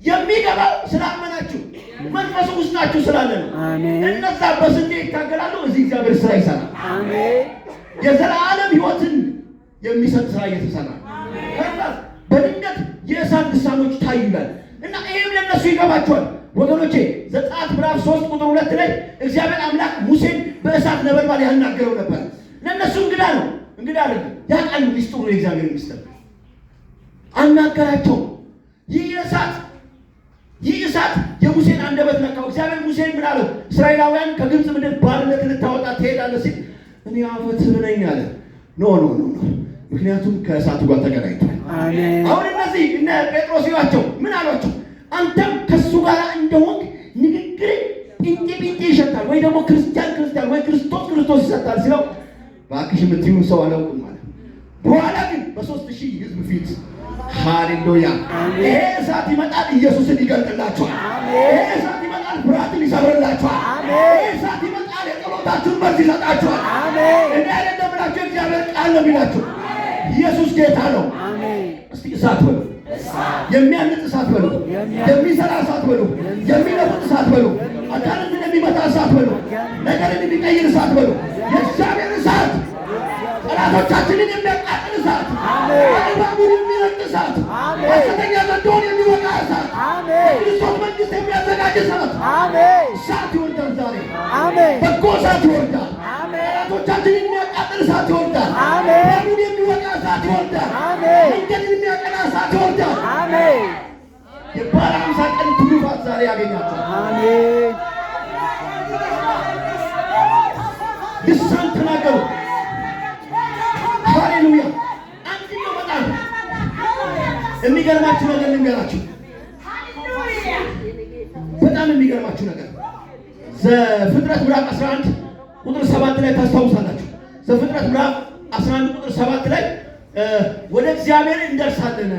Speaker 1: የሚገባው ስላመናችሁ መንፈሱ ውስጣችሁ ስላለ ነው። እነዛ በስንዴ ይታገላሉ፣ እዚህ እግዚአብሔር ስራ ይሰራል። የዘላለም ሕይወትን የሚሰጥ ስራ እየተሰራ ከዛ በድንገት የእሳት ልሳኖች ታዩ ይላል እና ይሄም ለነሱ ይገባቸዋል። ወገኖቼ ዘጸአት ምዕራፍ 3 ቁጥር 2 ላይ እግዚአብሔር አምላክ ሙሴን በእሳት ነበልባል ያናገረው ነበር። ለነሱ እንግዳ ነው፣ እንግዳ አይደለም። ያውቃሉ ሚስጥሩ፣ የእግዚአብሔር ሚስጥር አናገራቸው። ይህ እሳት የሙሴን አንደበት ነካው። እግዚአብሔር ሙሴን ምን አለው? እስራኤላውያን ከግብፅ ምድር ባርነት ልታወጣ ትሄዳለህ ሲል እኔ አፈትህ ነኝ አለ። ኖ ምክንያቱም ከእሳቱ ጋር ተገናኝቷል። አሁን እነዚህ እነ ጴጥሮስ ይሏቸው ምን አሏቸው? አንተም ከሱ ጋር እንደሆንክ ንግግር ጴንጤ ይሸታል፣ ወይ ደግሞ ክርስቲያን ወይ ክርስቶስ ይሰጣል ሲለው እባክሽ የምትይውን ሰው አላውቅም ማለት። በኋላ ግን በ3000 ሕዝብ ፊት ሃሌሉያ ይሄ እሳት ይመጣል፣ ኢየሱስን ይገልጥላችኋል። ይሄ እሳት ይመጣል፣ ፍርሃትን ይሰብርላችኋል። ይሄ እሳት ይመጣል፣ የጸሎታችሁን መልስ ይሰጣችኋል። እኔ አይደለም ብላችሁ እግዚአብሔር ቃል ነው የሚላችሁ። ኢየሱስ ጌታ ነው። እስቲ እሳት በሉ፣ የሚያንጽ እሳት በሉ፣ የሚሰራ እሳት በሉ፣ የሚለውጥ እሳት በሉ፣ አካልን የሚመታ እሳት በሉ፣ ነገርን የሚቀይር እሳት በሉ። የእግዚአብሔር እሳት ጠላቶቻችንን የሚያቃጥል እሳት፣ አልባቡን የሚረቅ እሳት፣ ሐሰተኛ ዘንዶውን የሚወጋ እሳት፣ ክርስቶስ መንግሥት የሚያዘጋጅ እሳት ይወርዳል ዛሬ። በጎ እሳት ይወርዳል። ጠላቶቻችንን የሚያቃጥል እሳት ይወርዳል። ባቡን የሚወጋ እሳት ይወርዳል። መንገድን የሚያቀና እሳት ይወርዳል። የበዓለ ሃምሳ ቀን ትሩፋት ዛሬ ያገኛቸዋል። ልሳን ተናገሩ። ሃሌሉያ። አንድ ነው። በጣም የሚገርማችሁ ነገር ልንገራችሁ። በጣም የሚገርማችሁ ነገር ዘፍጥረት ምዕራፍ 11 ቁጥር 7 ላይ ታስታውሳላችሁ። ዘፍጥረት ምዕራፍ 11 ቁጥር 7 ላይ ወደ እግዚአብሔር እንደርሳለን፣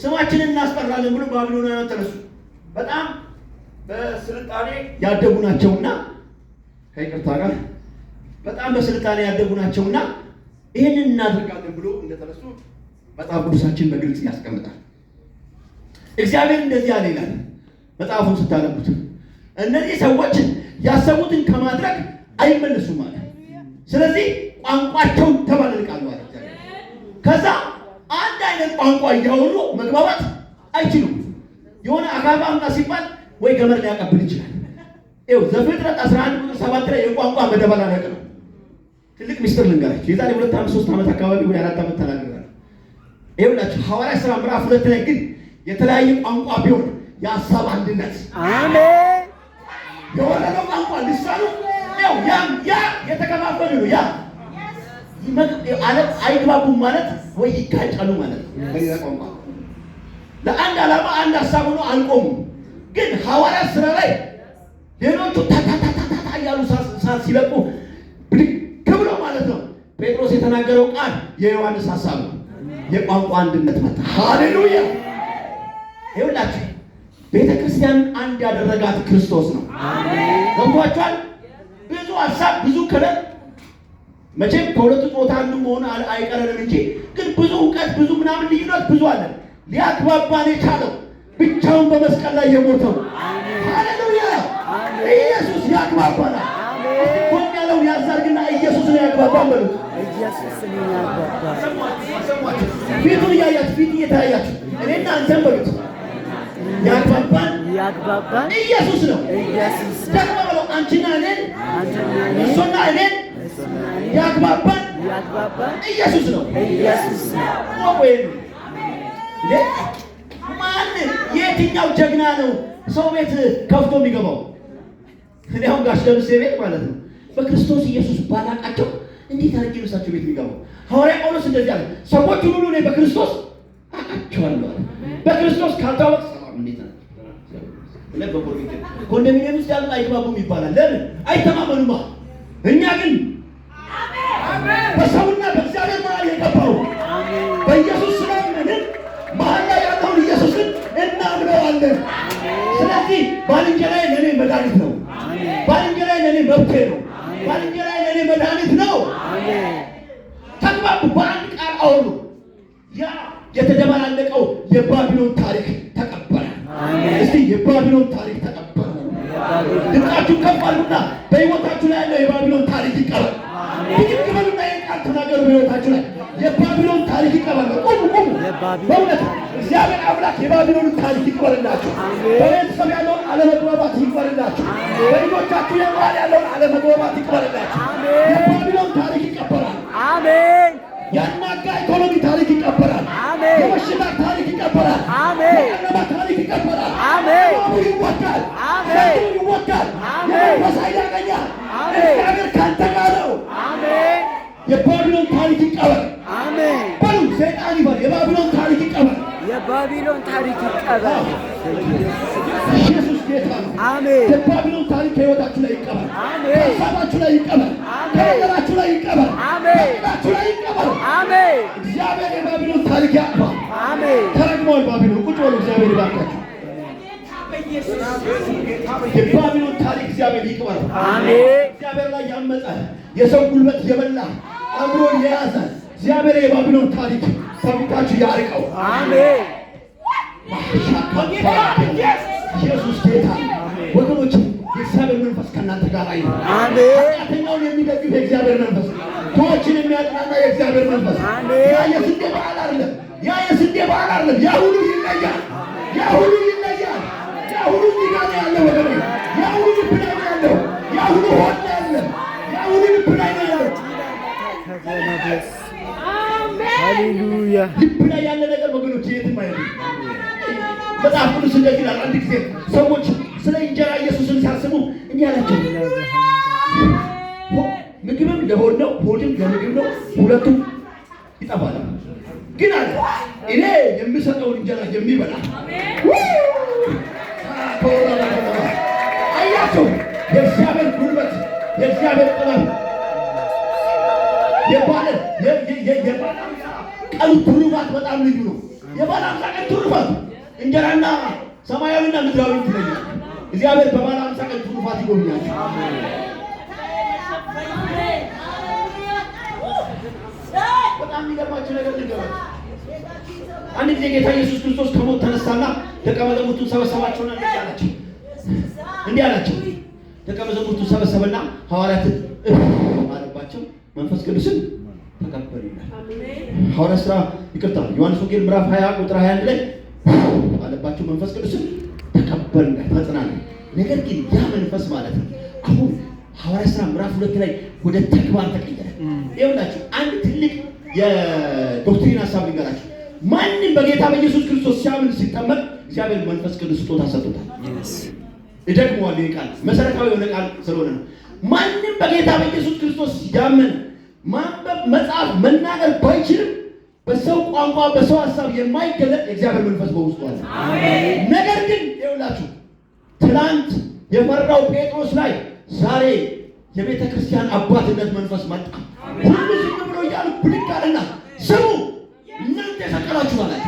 Speaker 1: ስማችንን እናስጠራለን ብሎ ባቢሎናውያን ተነሱ። በጣም በስልጣኔ ያደጉ ናቸውና ከይቅርታ ጋር በጣም በስልጣኔ ያደጉ ናቸውና ይህንን እናደርጋለን ብሎ እንደተነሱ መጽሐፍ ቅዱሳችን በግልጽ ያስቀምጣል። እግዚአብሔር እንደዚህ አለ ይላል መጽሐፉን ስታነቡት፣ እነዚህ ሰዎች ያሰቡትን ከማድረግ አይመለሱም ማለት። ስለዚህ ቋንቋቸውን ተባልልቃሉ ማለት እግዚአብሔር። ከዛ አንድ አይነት ቋንቋ እያወሩ መግባባት አይችሉም። የሆነ አካፋ አምጣ ሲባል ወይ ገመድ ሊያቀብል ይችላል። ይኸው ዘፍጥረት 11 ቁጥር 7 ላይ የቋንቋ መደበላለቅ ነው። ትልቅ ሚስጥር ልንገራችሁ። የዛሬ 2 ዓመት 3 ዓመት አካባቢ ወይ 4 ዓመት ተናግሬያለሁ። ይኸውላችሁ ሐዋርያት ሥራ ምዕራፍ 2 ላይ ግን የተለያየ ቋንቋ ቢሆን የሀሳብ አንድነት
Speaker 3: አሜን።
Speaker 1: የወረደው ቋንቋ ልሳኑ ያው ያ የተከፋፈሉ ነው። ያ ዓለም አይግባቡም ማለት ወይ ይጋጫሉ ማለት ነው። በሌላ ቋንቋ ለአንድ ዓላማ አንድ ሀሳብ ሆኖ አልቆሙም። ግን ሐዋርያት ሥራ ላይ ሌሎቹ ታታታታታ እያሉ ሳት ሲለቁ ብድግ ብሎ ማለት ነው ጴጥሮስ የተናገረው ቃል የዮሐንስ ሀሳብ ነው። የቋንቋ አንድነት መጣ። ሃሌሉያ! ይኸውላችሁ ቤተ ክርስቲያንን አንድ ያደረጋት ክርስቶስ ነው። ገብቷችኋል? ብዙ ሀሳብ ብዙ ከለር መቼም ከሁለቱ ጾታ አንዱ መሆን አይቀረንም እንጂ ግን ብዙ እውቀት ብዙ ምናምን ልዩነት ብዙ አለ። ሊያግባባን የቻለው ብቻውን በመስቀል ላይ የሞተው ሃሌሉያ! ኢየሱስ ያግባባናል። ቆም ያለውን ያዛርግና ኢየሱስ ነው ያግባባን በሉት።
Speaker 3: ኢየሱስ ነው ያግባባን።
Speaker 1: ፊቱን እያያችሁ ፊት እየተያያችሁ እኔና አንተን በሉት። ያግባባን ኢየሱስ ነው። ደግሞ በለው አንቺና እኔን እሱና እኔን ያግባባን ኢየሱስ ነው። ማን የትኛው ጀግና ነው ሰው ቤት ከፍቶ የሚገባው? እኔ አሁን ጋሽ ደምሴ ቤት ማለት ነው በክርስቶስ ኢየሱስ ባላቃቸው እንዴት አድርጌ ነው እሳቸው ቤት የሚገባው? ሐዋርያ ጳውሎስ እንደዚህ አለ፣ ሰዎች ሁሉ እኔ በክርስቶስ አውቃቸዋለሁ አለ። በክርስቶስ ካልታወቅ እንዴት ነው ኮንዶሚኒየም ውስጥ ያሉት አይግባቡም ይባላል። ለምን አይተማመኑማ። እኛ ግን በሰውና በእግዚአብሔር መሀል የገባው በኢየሱስ ስላመንን መሀል ላይ ያለውን ኢየሱስን እናምነዋለን። ስለዚህ ባልንጀራዬ ለእኔ መድኃኒት ነው፣ ባልንጀራዬ ለእኔ መብቴ ነው፣ ባልንጀራዬ ለእኔ መድኃኒት ነው። ተግባቡ፣ በአንድ ቃል አወሩ። ያ የተደባላለቀው የባቢሎን ታሪክ ተቀበረ። እስቲ የባቢሎን ታሪክ ተቀበረ። ድምፃችሁ ከፍ አድርጉና በሕይወታችሁ ላይ ያለው የባቢሎን ታሪክ ይቀበል። ብድግ በሉና ይህን ቃል ተናገሩ። በሕይወታችሁ ላይ የባቢሎን ታሪክ ይቀበል። ቁሙ ቁሙ። በእውነት እግዚአብሔር አምላክ የባቢሎንን ታሪክ ይቅበርላችሁ። በቤተሰብ ያለውን አለመግባባት ይቅበርላችሁ። በልጆቻችሁ የመሃል ያለውን አለመግባባት ይቅበርላችሁ። የባቢሎን ታሪክ ይቀበራል።
Speaker 3: አሜን።
Speaker 1: ያናጋ ኢኮኖሚ ታሪክ ይቀበራል።
Speaker 3: አሜን።
Speaker 1: የበሽታ ታሪክ ይቀበራል።
Speaker 3: አሜን።
Speaker 1: የጨለማ ታሪክ ይቀበራል።
Speaker 3: አሜን።
Speaker 1: ሰው ይወጋል።
Speaker 3: አሜን።
Speaker 1: ሰው ይወጋል።
Speaker 3: አሜን።
Speaker 1: የመንፈስ ኃይል ያገኛል።
Speaker 3: አሜን።
Speaker 1: እግዚአብሔር ካንተ ጋር ነው።
Speaker 3: አሜን።
Speaker 1: የባቢሎን ታሪክ ይቀበል።
Speaker 3: አሜን።
Speaker 1: በሉ ሰይጣን ይበል። የባቢሎን ታሪክ ይቀበል።
Speaker 3: የባቢሎን ታሪክ ይቀበል።
Speaker 1: ኢየሱስ ጌታ ነው።
Speaker 3: አሜን።
Speaker 1: የባቢሎን ታሪክ ከሕይወታችሁ ላይ ይቀበል።
Speaker 3: አሜን።
Speaker 1: ከሀሳባችሁ ላይ ይቀበል።
Speaker 3: አሜን።
Speaker 1: ከነገራችሁ ላይ ይቀበል።
Speaker 3: አሜን።
Speaker 1: ከእቅዳችሁ ላይ ይቀበል።
Speaker 3: አሜን።
Speaker 1: እግዚአብሔር የባቢሎን ታሪክ ያጥፋ።
Speaker 3: አሜን።
Speaker 1: ተረግሟል ባቢሎን። ቁጭ በሉ። እግዚአብሔር ይባርካችሁ። የባቢሎን ታሪክ እግዚአብሔር ይቅበር።
Speaker 3: አሜን።
Speaker 1: እግዚአብሔር ላይ ያመፀ የሰው ጉልበት የበላ አእምሮን የያዘ እግዚአብሔር የባቢሎን ታሪክ ከፊታችሁ ያርቀው።
Speaker 3: አሜን።
Speaker 1: ኢየሱስ ጌታ። ወገኖች የእግዚአብሔር መንፈስ ከእናንተ ጋር አይደል?
Speaker 3: አሜን።
Speaker 1: ኃጢአተኛውን የሚደግፍ የእግዚአብሔር መንፈስ፣ ድሆችን የሚያጽናና የእግዚአብሔር መንፈስ። ያ የስንዴ በዓል አይደለም። ያ የስንዴ በዓል አይደለም። ያ ሁሉ ይለያል። ያ ሁሉ ይለያል። ያ ሁሉ እዚህ ጋር ነው ያለው ወገኖች። ያ ሁሉ ልብ ላይ ነው ያለው። ያ ሁሉ ሆድ ላይ አይደለም። ያ ሁሉ ልብ ላይ ነው ያለው።
Speaker 3: ሃሌሉያ።
Speaker 1: ልብ ላይ ያለ ነገር ወገኖች የትም አይደለም። መጽሐፍ ቅዱስ እንደዚህ ይላል። አንድ ጊዜ ሰዎች ስለ እንጀራ ኢየሱስን ሲያስቡ እንዲህ አላቸው፣ ምግብም ለሆድ ነው፣ ሆድም ለምግብ ነው፣ ሁለቱም ይጠፋል። ግን አለ እኔ የምሰጠውን እንጀራ የሚበላ አያቸው። የእግዚአብሔር ጉልበት፣ የእግዚአብሔር ጥበብ የባለ ቀኑ ትሩፋት በጣም ልዩ ነው። የባለ አምሳ ቀን ትሩፋት እንጀራና ሰማያዊና ምድራዊ ትለያል። እግዚአብሔር በባለ አምሳ ቀን ትሩፋት ይጎብኛል። በጣም የሚገርማችሁ ነገር ልንገራችሁ። አንድ ጊዜ ጌታ ኢየሱስ ክርስቶስ ከሞት ተነሳና ደቀ መዛሙርቱን ሰበሰባቸውና እንዲህ አላቸው። ደቀ መዛሙርቱን ሰበሰበና ሐዋርያትን አለባቸው፣ መንፈስ ቅዱስን ተቀበሉ ይላል። ሐዋርያት ሥራ ዮሐንስ ወንጌል ምዕራፍ 20 ቁጥር 21 ላይ አለባቸው፣ መንፈስ ቅዱስን ተቀበሉ ይላል። ተጽናኑ። ነገር ግን ያ መንፈስ ማለት ነው አሁን ሐዋርያት ሥራ ምዕራፍ 2 ላይ ወደ ተግባር ተቀየረ። ይኸውላችሁ አንድ ትልቅ የዶክትሪን ሐሳብ ልንገራችሁ። ማንም በጌታ በኢየሱስ ክርስቶስ ሲያምን ሲጠመቅ እግዚአብሔር መንፈስ ቅዱስ ስጦታ ሰጥቶታል። እደግመዋለሁ፣ ይህ ቃል መሰረታዊ የሆነ ቃል ስለሆነ ነው። ማንም በጌታ በኢየሱስ ክርስቶስ ያመነ ማንበብ መጻፍ መናገር ባይችልም በሰው ቋንቋ በሰው ሐሳብ የማይገለጥ የእግዚአብሔር መንፈስ በውስጡ አለ። ነገር ግን ይኸውላችሁ ትናንት የፈራው ጴጥሮስ ላይ ዛሬ የቤተ ክርስቲያን አባትነት መንፈስ መጣ። ሁሉ ዝም ብሎ እያሉ ብድግ አለና ስሙ እናንተ የሰቀላችሁ ማለት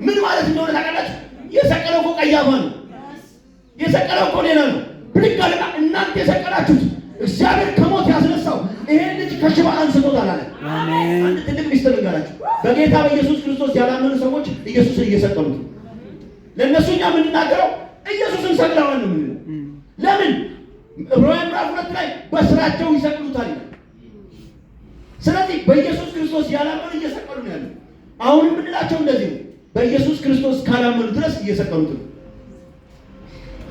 Speaker 1: ምን ማለት እንደሆነ ታውቃላችሁ? የሰቀለው እኮ ቀያፋ ነው። የሰቀለው እኮ ሌላ ነው። ብድግ አለና እናንተ የሰቀላችሁት እግዚአብሔር ከሞት ያስነሳው ይሄን ልጅ ከሽባ አንስቶታል አለ። አንድ ትልቅ ሚስጥር ልንገራችሁ። በጌታ በኢየሱስ ክርስቶስ ያላመኑ ሰዎች ኢየሱስን እየሰቀሉት፣ ለእነሱ እኛ የምንናገረው ኢየሱስን ሰቅለዋል ነው የምንለው። ለምን? ዕብራውያን ምዕራፍ 2 ላይ በስራቸው ይሰቅሉታል ይላል። ስለዚህ በኢየሱስ ክርስቶስ ያላመኑ እየሰቀሉ ነው ያለው። አሁን የምንላቸው እንደዚህ ነው። በኢየሱስ ክርስቶስ ካላመኑ ድረስ እየሰቀሉት ነው።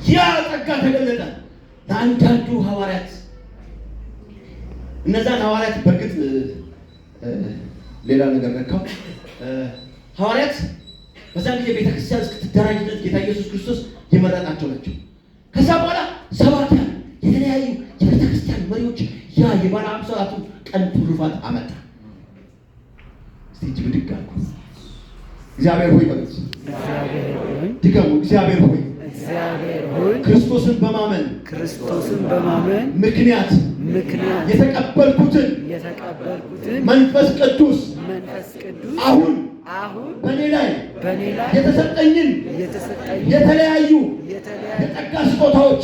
Speaker 1: ያ ጸጋ ተገለጠ ለአንዳንዱ ሐዋርያት። እነዛን ሐዋርያት በእርግጥ ሌላ ነገር ነካው። ሐዋርያት በዛን ጊዜ ቤተክርስቲያን እስክትደራጅ ድረስ ጌታ ኢየሱስ ክርስቶስ የመረጣቸው ናቸው። ከዛ በኋላ ሰባኪያን፣ የተለያዩ የቤተክርስቲያን መሪዎች ያ የበዓለ ሃምሳቱ ቀን ትሩፋት አመጣ። እስቲ እጅ ብድግ አልኩ። እግዚአብሔር ሆይ በሉት። ድገሙ። እግዚአብሔር ሆይ ክርስቶስን በማመን ምክንያት የተቀበልኩትን መንፈስ ቅዱስ አሁን በእኔ ላይ የተሰጠኝን የተለያዩ የጸጋ ስጦታዎች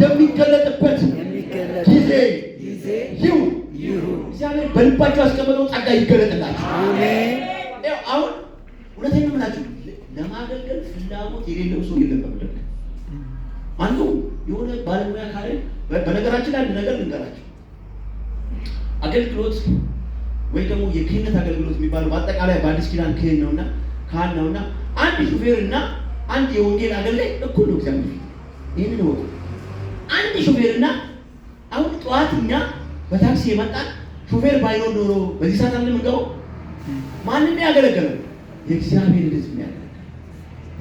Speaker 1: የሚገለጥበት ጊዜ ይሁን። እግዚአብሔር በልባቸው ያስቀመጠው ጸጋ ይገለጥላችሁ። አሁን እውነቴን ነው የምላችሁ፣ ለማገልገል ፍላጎት የሌለው ሰው የለም። በመድረክ አንዱ የሆነ ባለሙያ ካለ በነገራችን ላይ አንድ ነገር ልንገራችሁ። አገልግሎት ወይ ደግሞ የክህነት አገልግሎት የሚባለው በአጠቃላይ በአዲስ ኪዳን ክህን ነውና ካህን ነውና አንድ ሹፌር እና አንድ የወንጌል አገልጋይ እኩል ነው። እግዚአብሔር ይህንን ወቁ። አንድ ሹፌር እና አሁን ጠዋት እኛ በታክሲ የመጣን ሹፌር ባይኖር ኖሮ በዚህ ሰዓት አለ ምንገው ማንም ያገለገለው የእግዚአብሔር ሕዝብ ያገለገለ።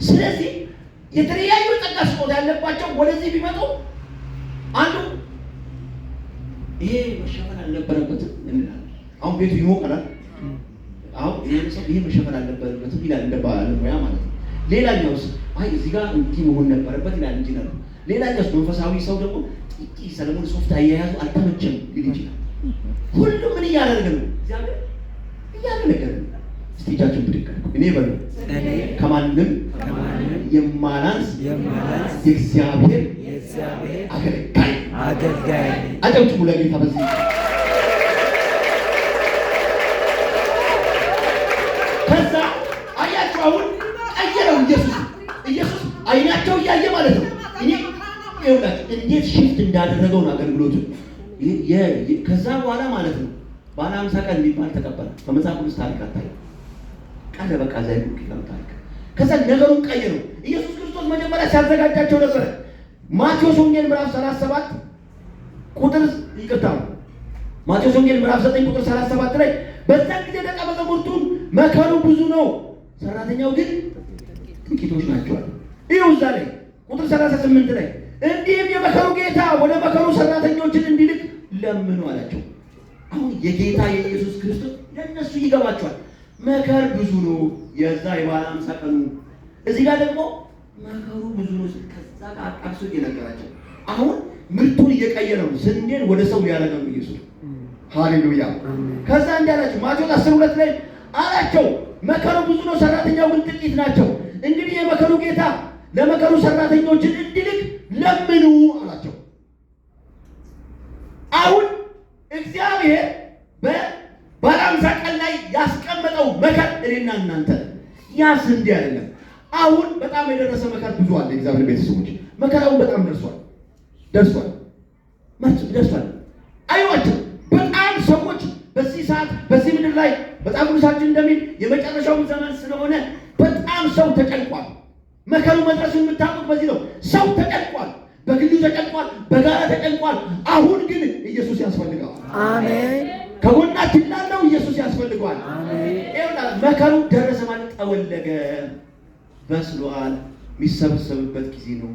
Speaker 1: ስለዚህ የተለያዩ ጸጋ ስጦታ ያለባቸው ወደዚህ ቢመጡ አንዱ ይሄ መሸፈን አልነበረበትም እንላለን። አሁን ቤቱ ይሞቀናል። አሁን ይሄ ሰው ይሄ መሸፈን አልነበረበትም ይላል እንደ ባለሙያ ማለት ነው። ሌላኛውስ አይ እዚህ ጋር እንዲህ መሆን ነበረበት ይላል እንጂ ነው። ሌላኛውስ መንፈሳዊ ሰው ደግሞ ጥቂ ሰለሞን ሶፍት አያያዙ አልተመቸም ሊል ይችላል። ሁሉም ምን እያደረገ ነው? እግዚአብሔር እያገለገለ ነው። እስቲ እጃችሁን ብድግ አድርጉ። እኔ በሉ ከማንም የማላንስ የእግዚአብሔር አገልጋይ አጨብጭቡ ለጌታ። በዚህ ከዛ አያችሁ አሁን ቀየረው ኢየሱስ አይናቸው እያየ ማለት ነው። እኔ ይኸውላችሁ እንዴት ሽፍት እንዳደረገው ነው አገልግሎቱ። ከዛ በኋላ ማለት ነው ባለ 50 ቀን የሚባል ተቀበለ። በመጽሐፍ ቅዱስ ታሪክ አታዩ ቃለ በቃ ዛይ ነው ታሪክ። ከዛ ነገሩን ቀየረው። ኢየሱስ ክርስቶስ መጀመሪያ ሲያዘጋጃቸው ነበር። ማቴዎስ ወንጌል ምዕራፍ 37 ቁጥር ማቴዎስ ወንጌል ምዕራፍ 9 ቁጥር 37 ላይ በዛን ጊዜ ደቀ መዛሙርቱን መከሩ ብዙ ነው፣ ሰራተኛው ግን ጥቂቶች ናቸው። ይኸው እዛ ላይ ቁጥር 38 ላይ እንዲህም የመከሩ ጌታ ወደ መከሩ ሰራተኞችን እንዲልክ ለምኑ አላቸው። አሁን የጌታ የኢየሱስ ክርስቶስ ለነሱ ይገባቸዋል። መከር ብዙ ነው፣ የዛ የበዓለ ሃምሳ ቀኑ እዚህ ጋር ደግሞ መከሩ ብዙ ነው። ከዛ ጋር አጣቅሶ እየነገራቸው አሁን ምርቱን እየቀየረ ነው። ስንዴን ወደ ሰው ሊያደርግ ነው ኢየሱስ። ሃሌሉያ። ከዛ እንዳላችሁ ማቴዎስ 12 ላይ አላቸው መከሩ ብዙ ነው፣ ሰራተኛው ግን ጥቂት ናቸው። እንግዲህ የመከሩ ጌታ ለመከሩ ሰራተኞችን እንዲልክ ለምኑ አላቸው። አሁን እግዚአብሔር እኔና እናንተ ያ ስንዴ አይደለም። አሁን በጣም የደረሰ መከራ ብዙ አለ። እግዚአብሔር ቤተሰቦች መከራውን በጣም ደርሷል። አይዋቸው በጣም ሰዎች በዚህ ሰዓት በዚህ ምድር ላይ በጣም ቅዱሳችን እንደሚል የመጨረሻው ዘመን ስለሆነ በጣም ሰው ተጨንቋል። መከሩ መድረሱን የምታውቁት በዚህ ነው። ሰው ተጨንቋል፣ በግሉ ተጨንቋል፣ በጋራ ተጨንቋል። አሁን ግን ኢየሱስ ያስፈልገዋል።
Speaker 3: አሜን።
Speaker 1: ከጎናችን ላለው ኢየሱስ ያስፈልገዋል። አሜን። መከሩ ደረሰ ማለት ጠወለገ፣ በስሏል፣ የሚሰበሰብበት ጊዜ ነው።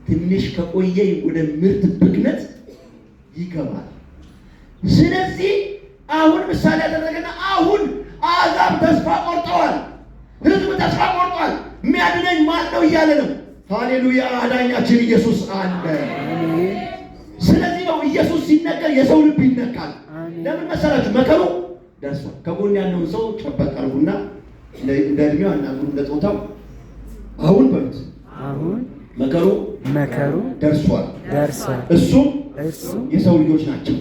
Speaker 1: ትንሽ ከቆየ ወደ ምርት ብክነት ይገባል። ስለዚህ አሁን ምሳሌ ያደረገና አሁን አሕዛብ ተስፋ ቆርጠዋል፣ ሕዝብ ተስፋ ቆርጧል። የሚያድነኝ ማን ነው እያለ ነው። ሃሌሉያ! አዳኛችን ኢየሱስ አለ። ስለዚህ ነው ኢየሱስ ሲነገር የሰው ልብ ይነካል። ለምን መሰላችሁ? መከሩ ደርሷል። ከጎን ያለውን ሰው ጨበጥ አድርጉና እንደ እድሜው አናግሩ፣ እንደ ጾታው አሁን በሉት። አሁን መከሩ ደርሷል። እሱም የሰው ልጆች ናቸው።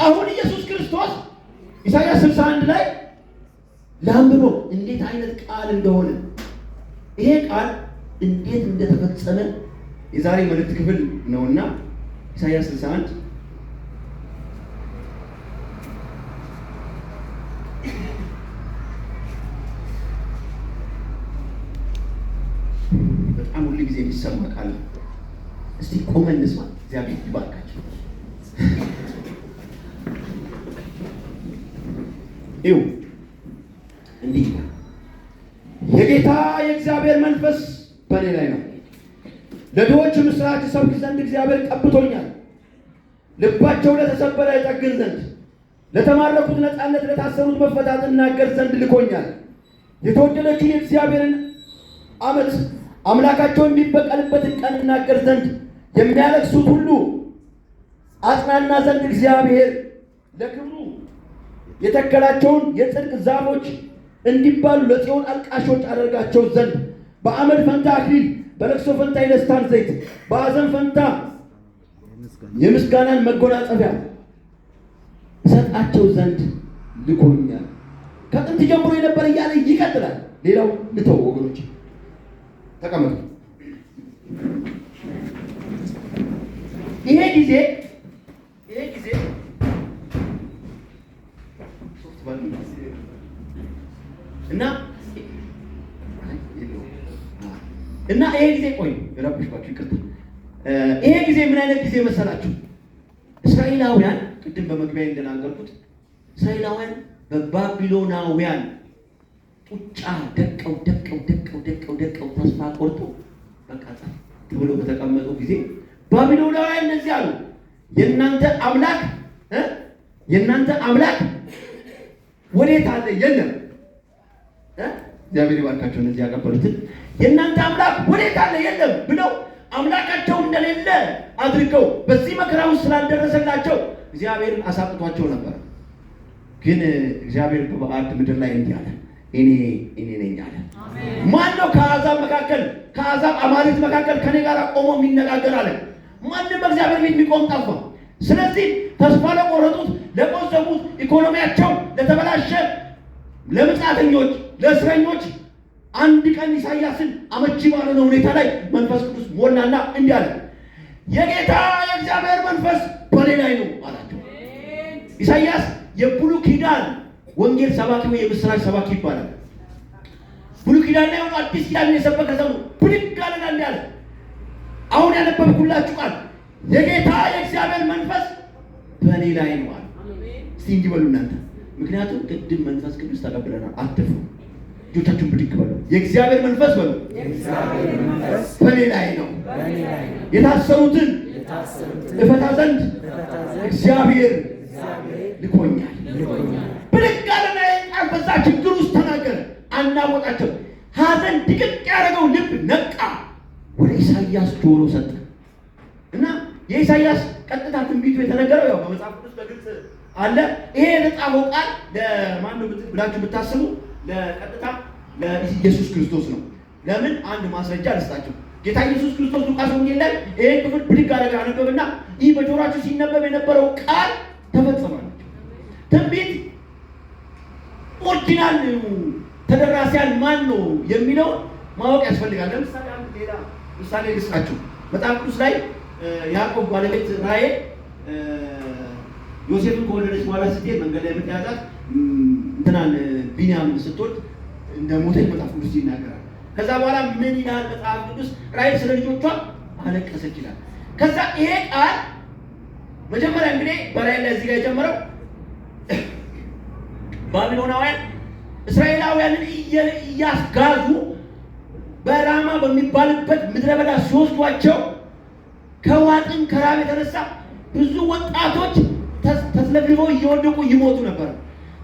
Speaker 1: አሁን ኢየሱስ ክርስቶስ ኢሳይያስ 61 ላይ ላንብበው እንዴት አይነት ቃል እንደሆነ፣ ይሄ ቃል እንዴት እንደተፈጸመ የዛሬ መልእክት ክፍል ነውና ኢሳይያስ 61 በጣም ሁሉ ጊዜ የሚሰማ ቃል። እስቲ ቆመን እንስማ። እግዚአብሔር ይባርካችሁ። ይው እንዲህ የጌታ የእግዚአብሔር መንፈስ በእኔ ላይ ነው፣ ለድሆች ምስራች ሰብክ ዘንድ እግዚአብሔር ቀብቶኛል። ልባቸው ለተሰበረ ይጠግን ዘንድ፣ ለተማረኩት ነፃነት፣ ለታሰሩት መፈታት እናገር ዘንድ ልኮኛል። የተወደደችውን የእግዚአብሔርን ዓመት አምላካቸው የሚበቀልበትን ቀን እናገር ዘንድ፣ የሚያለቅሱት ሁሉ አጽናና ዘንድ፣ እግዚአብሔር ለክብሩ የተከላቸውን የጽድቅ ዛፎች እንዲባሉ ለጽዮን አልቃሾች አደርጋቸው ዘንድ፣ በአመድ ፈንታ አክሊል፣ በለቅሶ ፈንታ የደስታን ዘይት፣ በሐዘን ፈንታ የምስጋናን መጎናጸፊያ እሰጣቸው ዘንድ ልኮኛል። ከጥንት ጀምሮ የነበረ እያለ ይቀጥላል። ሌላው ልተው ወገኖች፣ ተቀመጡ። ይሄ ጊዜ እና ይሄ ጊዜ ቆይ ረብሽባችሁ ይቅርታ። ይሄ ጊዜ ምን አይነት ጊዜ መሰላችሁ? እስራኤላውያን ቅድም በመግቢያ እንደናገርኩት እስራኤላውያን በባቢሎናውያን ጡጫ ደቀው ተስፋ ቆርጦ በቃ ብሎ በተቀመጡ ጊዜ ባቢሎናውያን እነዚህ አሉ፣ የእናንተ አምላክ ወዴት አለ? የለም። እግዚአብሔር ይባርካቸው። እነዚህ ያቀበሉትን የእናንተ አምላክ ወዴት አለ? የለም ብለው አምላካቸው እንደሌለ አድርገው በዚህ መከራ ውስጥ ስላልደረሰላቸው እግዚአብሔርን አሳጥቷቸው ነበር። ግን እግዚአብሔር በባዕድ ምድር ላይ እንዲህ አለ፣ እኔ ነኝ አለ። ማን ነው ከአሕዛብ አማልክት መካከል ከኔ ጋር ቆሞ የሚነጋገር አለ? ማንም በእግዚአብሔር ቤት የሚቆም ጠፋ። ስለዚህ ተስፋ ለቆረጡት፣ ለቆዘሙት፣ ኢኮኖሚያቸው ለተበላሸ፣ ለምጻተኞች፣ ለእስረኞች አንድ ቀን ኢሳይያስን አመቺ ባልሆነ ሁኔታ ላይ መንፈስ ቅዱስ ሞላና እንዲህ አለ፣ የጌታ የእግዚአብሔር መንፈስ በእኔ ላይ ነው አላቸው። ኢሳይያስ የብሉይ ኪዳን ወንጌል ሰባኪ ወይ የምስራች ሰባኪ ይባላል። ብሉይ ኪዳን ላይ ሆኖ አዲስ ኪዳን የሰበከ ሰው ብድግ አለና እንዲህ አለ፣ አሁን ያነበብኩላችሁ ቃል የጌታ የእግዚአብሔር መንፈስ በእኔ ላይ ነው አለ። እስቲ እንዲህ በሉ እናንተ፣ ምክንያቱም ቅድም መንፈስ ቅዱስ ተቀብለናል። አትፍሩ። እጆቻችሁን ብድግ በሉ። የእግዚአብሔር መንፈስ በሉ በእኔ ላይ ነው፣ የታሰሩትን እፈታ ዘንድ እግዚአብሔር ልኮኛል። ብድግ አለና ቃል በዛ ችግር ውስጥ ተናገረ፣ አናወጣቸው። ሐዘን ድቅቅ ያደረገው ልብ ነቃ፣ ወደ ኢሳይያስ ጆሮ ሰጠ እና የኢሳይያስ ቀጥታ ትንቢቱ የተነገረው ያው በመጽሐፍ ቅዱስ በግልጽ አለ። ይሄ የተጻፈው ቃል ለማን ነው ብላችሁ ብታስቡ ለቀጥታ ለኢየሱስ ክርስቶስ ነው። ለምን? አንድ ማስረጃ ልስጣችሁ። ጌታ ኢየሱስ ክርስቶስ ሉቃስ ወንጌል ላይ ይሄን ክፍል ብድግ አደረገ አነበብና ይህ በጆሮአችሁ ሲነበብ የነበረው ቃል ተፈጸመ። ትንቢት ኦሪጂናል ተደራሲያን ማን ነው የሚለው ማወቅ ያስፈልጋል። ለምሳሌ አንድ ሌላ ምሳሌ ልስጣችሁ። መጽሐፍ ቅዱስ ላይ ያዕቆብ ባለቤት ራሔል ዮሴፍን ከወለደች በኋላ ስትሄድ መንገድ ላይ የምትያዛት እንትናን ቢንያምን ስትወልድ እንደሞተች መጽሐፍ ቅዱስ ይናገራል። ከዛ በኋላ ምን ይላል መጽሐፍ ቅዱስ? ራሔል ስለ ልጆቿ አለቀሰች ይላል። ከዛ ይሄ ቃል መጀመሪያ እንግዲህ በራሔል ላይ እዚህ ጋር የጀመረው ባቢሎናውያን እስራኤላውያንን እያስጋዙ በራማ በሚባልበት ምድረ በዳ ሲወስዷቸው ከዋጥን ከራብ የተነሳ ብዙ ወጣቶች ተስለፍልፈው እየወደቁ ይሞቱ ነበር።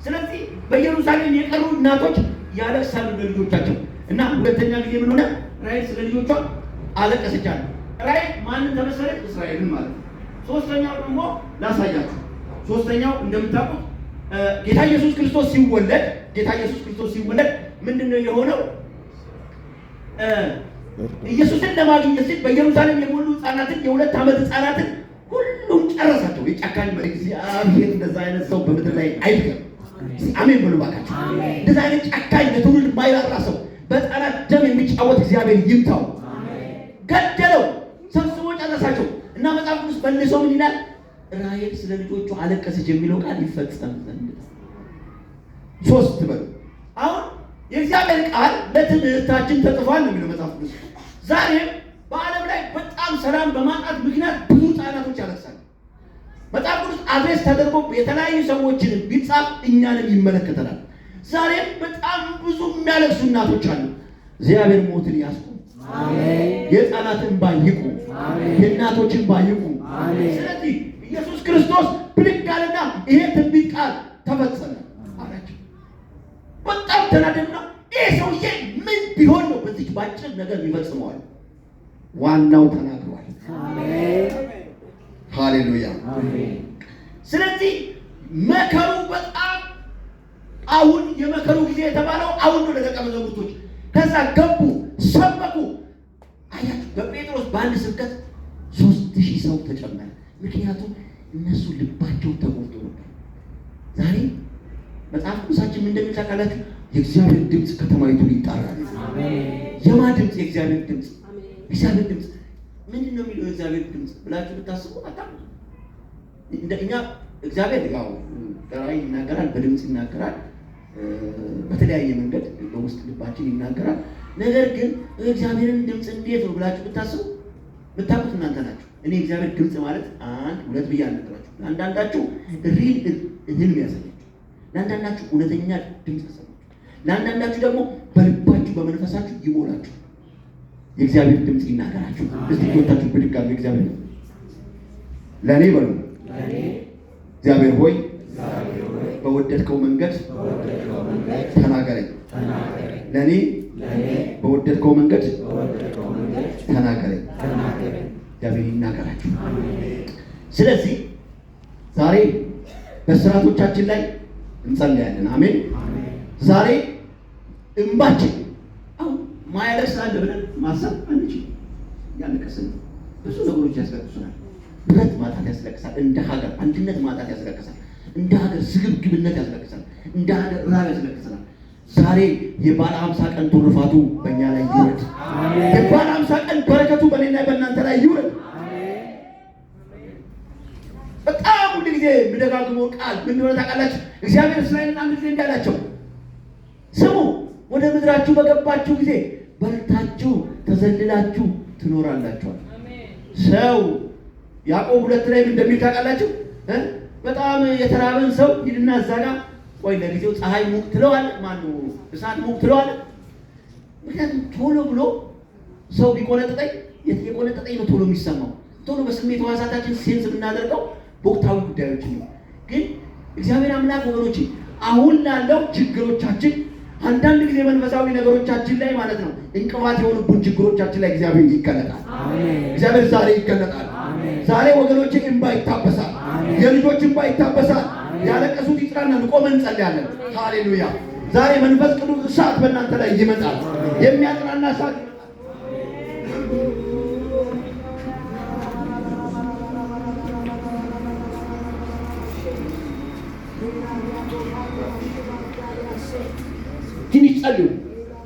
Speaker 1: ስለዚህ በኢየሩሳሌም የቀሩ እናቶች ያለቅሳሉ ለልጆቻቸው እና ሁለተኛ ጊዜ ምን ሆነ? ራሔል ስለ ልጆቿ አለቀሰች አለ። ራሔል ማንን ተመሰለች? እስራኤልን ማለት ነው። ሶስተኛው ደግሞ ላሳያችሁ። ሶስተኛው እንደምታውቁት ጌታ ኢየሱስ ክርስቶስ ሲወለድ ምንድነው የሆነው? ኢየሱስን ለማግኘት ሲል በኢየሩሳሌም የሞሉ ህፃናትን የ2 ዓመት ህፃናትን ሁሉም ጨረሳቸው። የጨካኝ መሪ እግዚአብሔር እንደዛ አይነት ሰው በምድር ላይ አይደለም። አሜን በሉ ባካችሁ። እንደዛ አይነት ጨካኝ ለትውልድ የማይራራ ሰው በህፃናት ደም የሚጫወት እግዚአብሔር ይምታው። ገደለው፣ ሰብስቦ ጨረሳቸው እና መጽሐፍ ቅዱስ መልሶ ምን ይላል? ራሔል ስለ ልጆቹ አለቀሰች የሚለው ቃል ይፈጸም ዘንድ 3 በሉ። አሁን የእግዚአብሔር ቃል ለትምህርታችን ተጽፏል ነው የሚለው መጽሐፍ ቅዱስ። ዛሬም በዓለም ላይ በጣም ሰላም በማጣት ምክንያት ብዙ ህፃናቶች ያለቅሳሉ። መጽሐፍ ቅዱስ አድሬስ ተደርጎ የተለያዩ ሰዎችን ቢጻፍ እኛንም ይመለከተናል። ዛሬም በጣም ብዙ የሚያለቅሱ እናቶች አሉ። እግዚአብሔር ሞትን ያስቁም። አሜን። የህፃናትን እንባ ይቁም። አሜን። የእናቶችን እንባ ይቁም። አሜን። ስለዚህ ኢየሱስ ክርስቶስ ብድግ አለና ይሄ ትንቢት ቃል ተፈጸመ አላቸው። በጣም ተናደዱና ይሄ ሰውዬ ምን ቢሆን ነው በዚህ ባጭር ነገር ይፈጽመዋል? ዋናው ተናግሯል። አሜን ሃሌሉያ አሜን። ስለዚህ መከሩ በጣም አሁን የመከሩ ጊዜ የተባለው አሁን ነው ለደቀ መዛሙርቶች። ከዛ ገቡ ሰበኩ። አያችሁ በጴጥሮስ በአንድ ስብከት 3000 ሰው ተጨመረ። ምክንያቱም እነሱ ልባቸው ተቆርጦ ነበር። ዛሬ መጽሐፍ ቅዱሳችን ምን እንደሚል ታውቃላችሁ? የእግዚአብሔር ድምፅ ከተማይቱን ይጣራል። አሜን። የማ ድምፅ? የእግዚአብሔር ድምፅ። እግዚአብሔር ድምፅ ምንድን ነው የሚለው? የእግዚአብሔር ድምፅ ብላችሁ ብታስቡ አታውቁም። እንደኛ እግዚአብሔር ያው በራእይ ይናገራል፣ በድምፅ ይናገራል፣ በተለያየ መንገድ በውስጥ ልባችን ይናገራል። ነገር ግን እግዚአብሔርን ድምፅ እንዴት ነው ብላችሁ ብታስቡ ብታውቁት እናንተ ናችሁ። እኔ እግዚአብሔር ድምፅ ማለት 1 2 ብዬ አልነግራችሁ። ለአንዳንዳችሁ ሪል ህልም ያሳያችሁ፣ ለአንዳንዳችሁ እውነተኛ ድምፅ ያሳያችሁ፣ ለአንዳንዳችሁ ደግሞ በልባችሁ በመንፈሳችሁ ይሞላችሁ። የእግዚአብሔር ድምፅ ይናገራችሁ። እስቲ ወጣችሁ ብድጋሚ እግዚአብሔር ለኔ በሉ እግዚአብሔር ሆይ በወደድከው መንገድ ተናገረኝ። ለኔ በወደድከው መንገድ ተናገረኝ። እግዚአብሔር ይናገራችሁ። ስለዚህ ዛሬ በስራቶቻችን ላይ እንጸልያለን። አሜን። ዛሬ እንባችን ማያለቅስ አለ ብለን ማሰብ አንችል። ያለቀስን ብዙ ነገሮች ያስለቅሱናል። ብረት ማጣት ያስለቅሳል። እንደ ሀገር አንድነት ማጣት ያስለቅሳል። እንደ ሀገር ስግብግብነት ያስለቅሳል። እንደ ሀገር ራብ ያስለቅሰናል። ዛሬ የባለ 50 ቀን ትሩፋቱ በእኛ ላይ ይውረድ። የባለ 50 ቀን በረከቱ በእኔና በእናንተ ላይ ይውረድ። በጣም ሁሉ ጊዜ የምደጋግመው ቃል ምን እንደሆነ ታውቃላችሁ? እግዚአብሔር እስራኤልን አንድ ጊዜ እንዳላቸው ስሙ፣ ወደ ምድራችሁ በገባችሁ ጊዜ በርታችሁ ተዘልላችሁ ትኖራላችኋል። ሰው ያዕቆብ 2 ላይ እንደሚል ታውቃላችሁ? በጣም የተራበን ሰው ሂድና እዛ ጋር ቆይ ለጊዜው ፀሐይ ሙቅ ትለዋለህ፣ ማነው እሳት ሙቅ ትለዋለህ። ምክንያቱም ቶሎ ብሎ ሰው ቢቆነጥጠኝ የቆነጠጠኝ ነው ቶሎ የሚሰማው። ቶሎ በስሜት ሕዋሳታችን ሴንስ የምናደርገው በወቅታዊ ጉዳዮች ነው። ግን እግዚአብሔር አምላክ ወገኖች አሁን ላለው ችግሮቻችን አንዳንድ ጊዜ መንፈሳዊ ነገሮቻችን ላይ ማለት ነው እንቅፋት የሆኑብን ችግሮቻችን ላይ እግዚአብሔር ይገለጣል። እግዚአብሔር ዛሬ ይገለጣል። ዛሬ ወገኖቼ እንባ ይታበሳል። የልጆች እንባ ይታበሳል። ያለቀሱት ይጽናናሉ። ቆመን እንጸልያለን። ሃሌሉያ። ዛሬ መንፈስ ቅዱስ እሳት በእናንተ ላይ ይመጣል። የሚያጽናና እሳት ትንሽ ጸልዩ።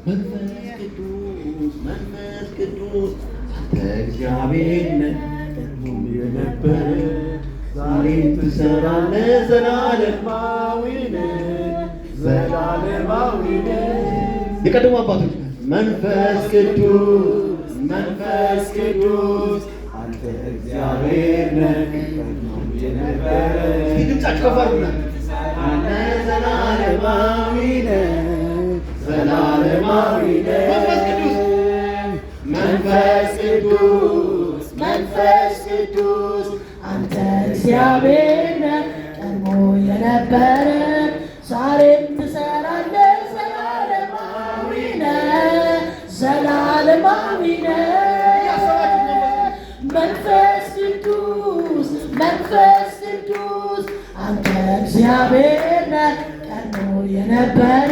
Speaker 1: መንፈስ ቅዱስ መንፈስ ቅዱስ አንተ እግዚአብሔር ነህ፣ ቀድሞም የነበረ ዛሬም ትሰራለህ፣ ዘላለማዊ ነህ፣ ዘላለማዊ ነህ። የቀደሙ አባቶች መንፈስ ቅዱስ መንፈስ ቅዱስ አንተ እግዚአብሔር ነህ፣ ቀድሞም የነበረ ድምጻችሁ ከፍ አድርጉና አንተ ዘላለማዊ ነህ፣ ዘላለማዊ ነህ። መንፈስ ቅዱስ መንፈስ ቅዱስ
Speaker 2: አንተ እግዚአብሔር ነህ፣ ቀድሞ የነበረ ዛሬም ትሰራለህ፣ ዘላለማዊ ነህ፣ ዘላለማዊ ነህ። መንፈስ ቅዱስ መንፈስ ቅዱስ አንተ እግዚአብሔር ነህ፣ ቀድሞ የነበረ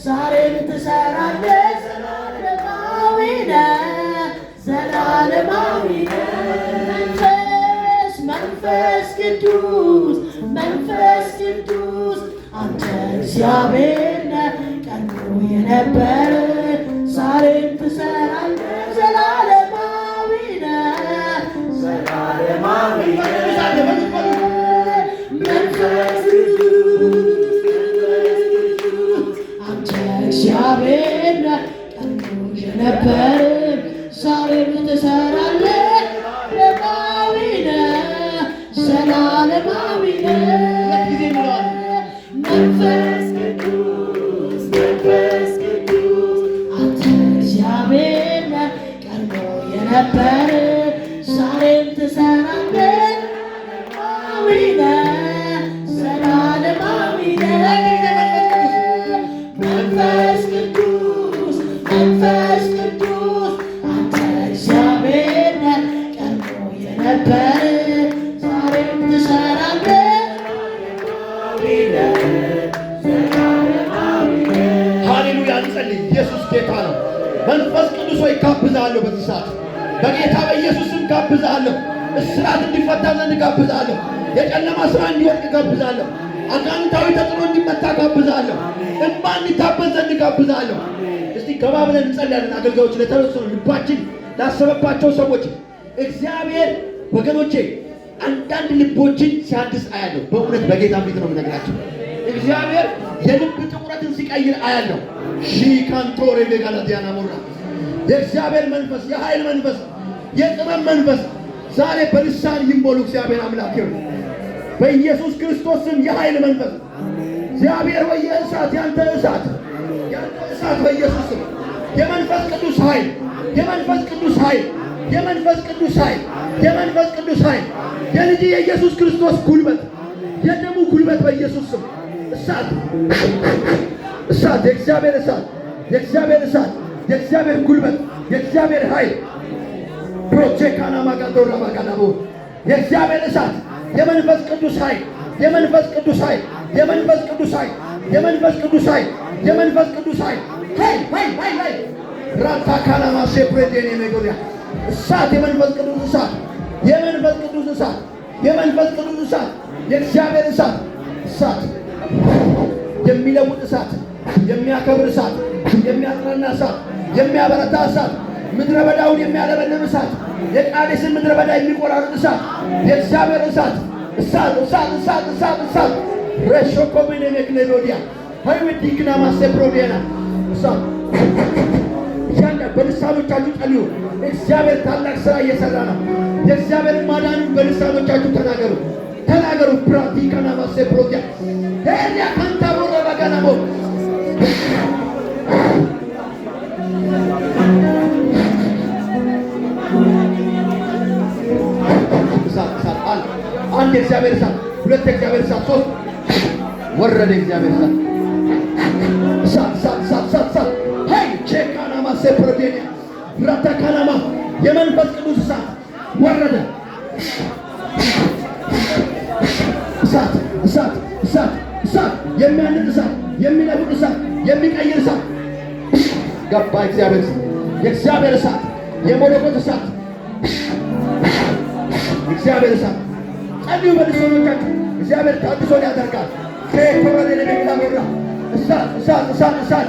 Speaker 2: ዛሬም ትሰራለህ፣ ዘላለማዊ ነህ፣ ዘላለማዊ ነህ። መንፈስ ቅዱስ መንፈስ ቅዱስ አንተ እግዚአብሔር ነህ፣ ቀድሞ የነበረ ዛሬም ትሰራለህ፣ ዘላለማዊ ነህ፣ ዘላለማዊ ነህ። መንፈስ ቅዱስ አንተ እግዚአብሔር ነህ፣ ቀድሞ የነበረ ዛሬም ትሰራለህ፣ ዘላለማዊ ነህ፣ ዘላለማዊ ነህ። መንፈስ ቅዱስ መንፈስ ቅዱስ አንተ እግዚአብሔር ነህ፣ ቀድሞ የነበረ ዛሬም ትሰራለህ፣ ዘላለማዊ ነህ፣ ዘላለማዊ ነህ። መንፈስ ቅዱስ መንፈስ ቅዱስ አንተ እግዚአብሔር ነህ፣ ቀድሞ የነበረ ዛሬም ትሰራለህ፣
Speaker 1: ሃሌሉያ። እንጸልይ። ኢየሱስ ጌታ ነው። መንፈስ ቅዱስ ሆይ ጋብዝሃለሁ። በዚህ ሰዓት በጌታ በኢየሱስ ስም ጋብዝሃለሁ። እስራት እንዲፈታ ዘንድ ጋብዝሃለሁ። የጨለማ ስራ እንዲወድቅ ጋብዝሃለሁ። አጋንንታዊ ተጽዕኖ እንዲመታ ጋብዝሃለሁ። እንባ እንዲታበስ ዘንድ ጋብዝሃለሁ። እስቲ ገባ ብለን እንጸልያለን። አገልጋዮች ለተወሰኑ ልባችን ላሰበባቸው ሰዎች እግዚአብሔር ወገኖቼ አንዳንድ ልቦችን ሲያድስ አያለሁ። በእውነት በጌታ ፊት ነው የምነግራቸው። እግዚአብሔር የልብ ጥቁረትን ሲቀይር አያለሁ። ሺካንቶሬ ቤጋላዲያና ሞራ የእግዚአብሔር መንፈስ፣ የኃይል መንፈስ፣ የጥበብ መንፈስ ዛሬ በልሳን ይሞሉ። እግዚአብሔር አምላክ ይሁን በኢየሱስ ክርስቶስ ስም። የኃይል መንፈስ እግዚአብሔር ወይ የእሳት ያንተ እሳት በኢየሱስ ስም የመንፈስ ቅዱስ ኃይል የመንፈስ ቅዱስ ኃይል የመንፈስ ቅዱስ ኃይል የመንፈስ ቅዱስ ኃይል የልጅ የኢየሱስ ክርስቶስ ጉልበት የደሙ ጉልበት በኢየሱስ ስም እሳት እሳት የእግዚአብሔር እሳት የእግዚአብሔር እሳት የእግዚአብሔር ጉልበት የእግዚአብሔር ኃይል ፕሮቼካና ማጋዶራ ማጋዳቦ የእግዚአብሔር እሳት የመንፈስ ቅዱስ ኃይል የመንፈስ ቅዱስ ኃይል የመንፈስ ቅዱስ ኃይል የመንፈስ ቅዱስ ኃይል የመንፈስ ቅዱስ ኃይል ኃይል ራታካና ማሴፕሬቴኔ ሜጎሪያ እሳት የመንፈስ ቅዱስ እሳት የመንፈስ ቅዱስ እሳት የመንፈስ ቅዱስ እሳት የእግዚአብሔር እሳት እሳት የሚለውጥ እሳት የሚያከብር እሳት የሚያጽናና እሳት የሚያበረታ እሳት ምድረ በዳውን የሚያለመልም እሳት የቃዴስን ምድረ በዳ የሚቆራርጥ እሳት የእግዚአብሔር እሳት እሳት እሳት እሳት እሳት እሳት ረሾኮሜኔ ሜክሌዶዲያ ሀይዌዲክና ማሴፕሮዲያና እሳት በልሳኖቻችሁ ጸልዩ። እግዚአብሔር ታላቅ ሥራ እየሰራ ነው። የእግዚአብሔር ማዳኑን በልሳኖቻችሁ ተናገሩ ተናገሩ። ፕራቲካና ማሴፕሮዲያ ሄሪያ ካንታሮ ረባጋናሞ አንድ የእግዚአብሔር እሳት፣ ሁለት የእግዚአብሔር እሳት፣ ሶስት ወረደ የእግዚአብሔር እሳት እሳት እሳት እሳት እሳት እሳት ሄይ ቼካናማ ሴፕሮዴኒያ ራታካናማ የመንፈስ ቅዱስ እሳት ወረደ። እሳት እሳት እሳት እሳት የሚያንጥ እሳት የሚለውጥ እሳት የሚቀይር እሳት ገባ። እግዚአብሔር እሳት የእግዚአብሔር እሳት የመለኮት እሳት እግዚአብሔር እሳት ጸልዩ በልሳኖቻችሁ። እግዚአብሔር ታድሶን ያደርጋል። ሴፕሮዴኒያ እሳት እሳት እሳት እሳት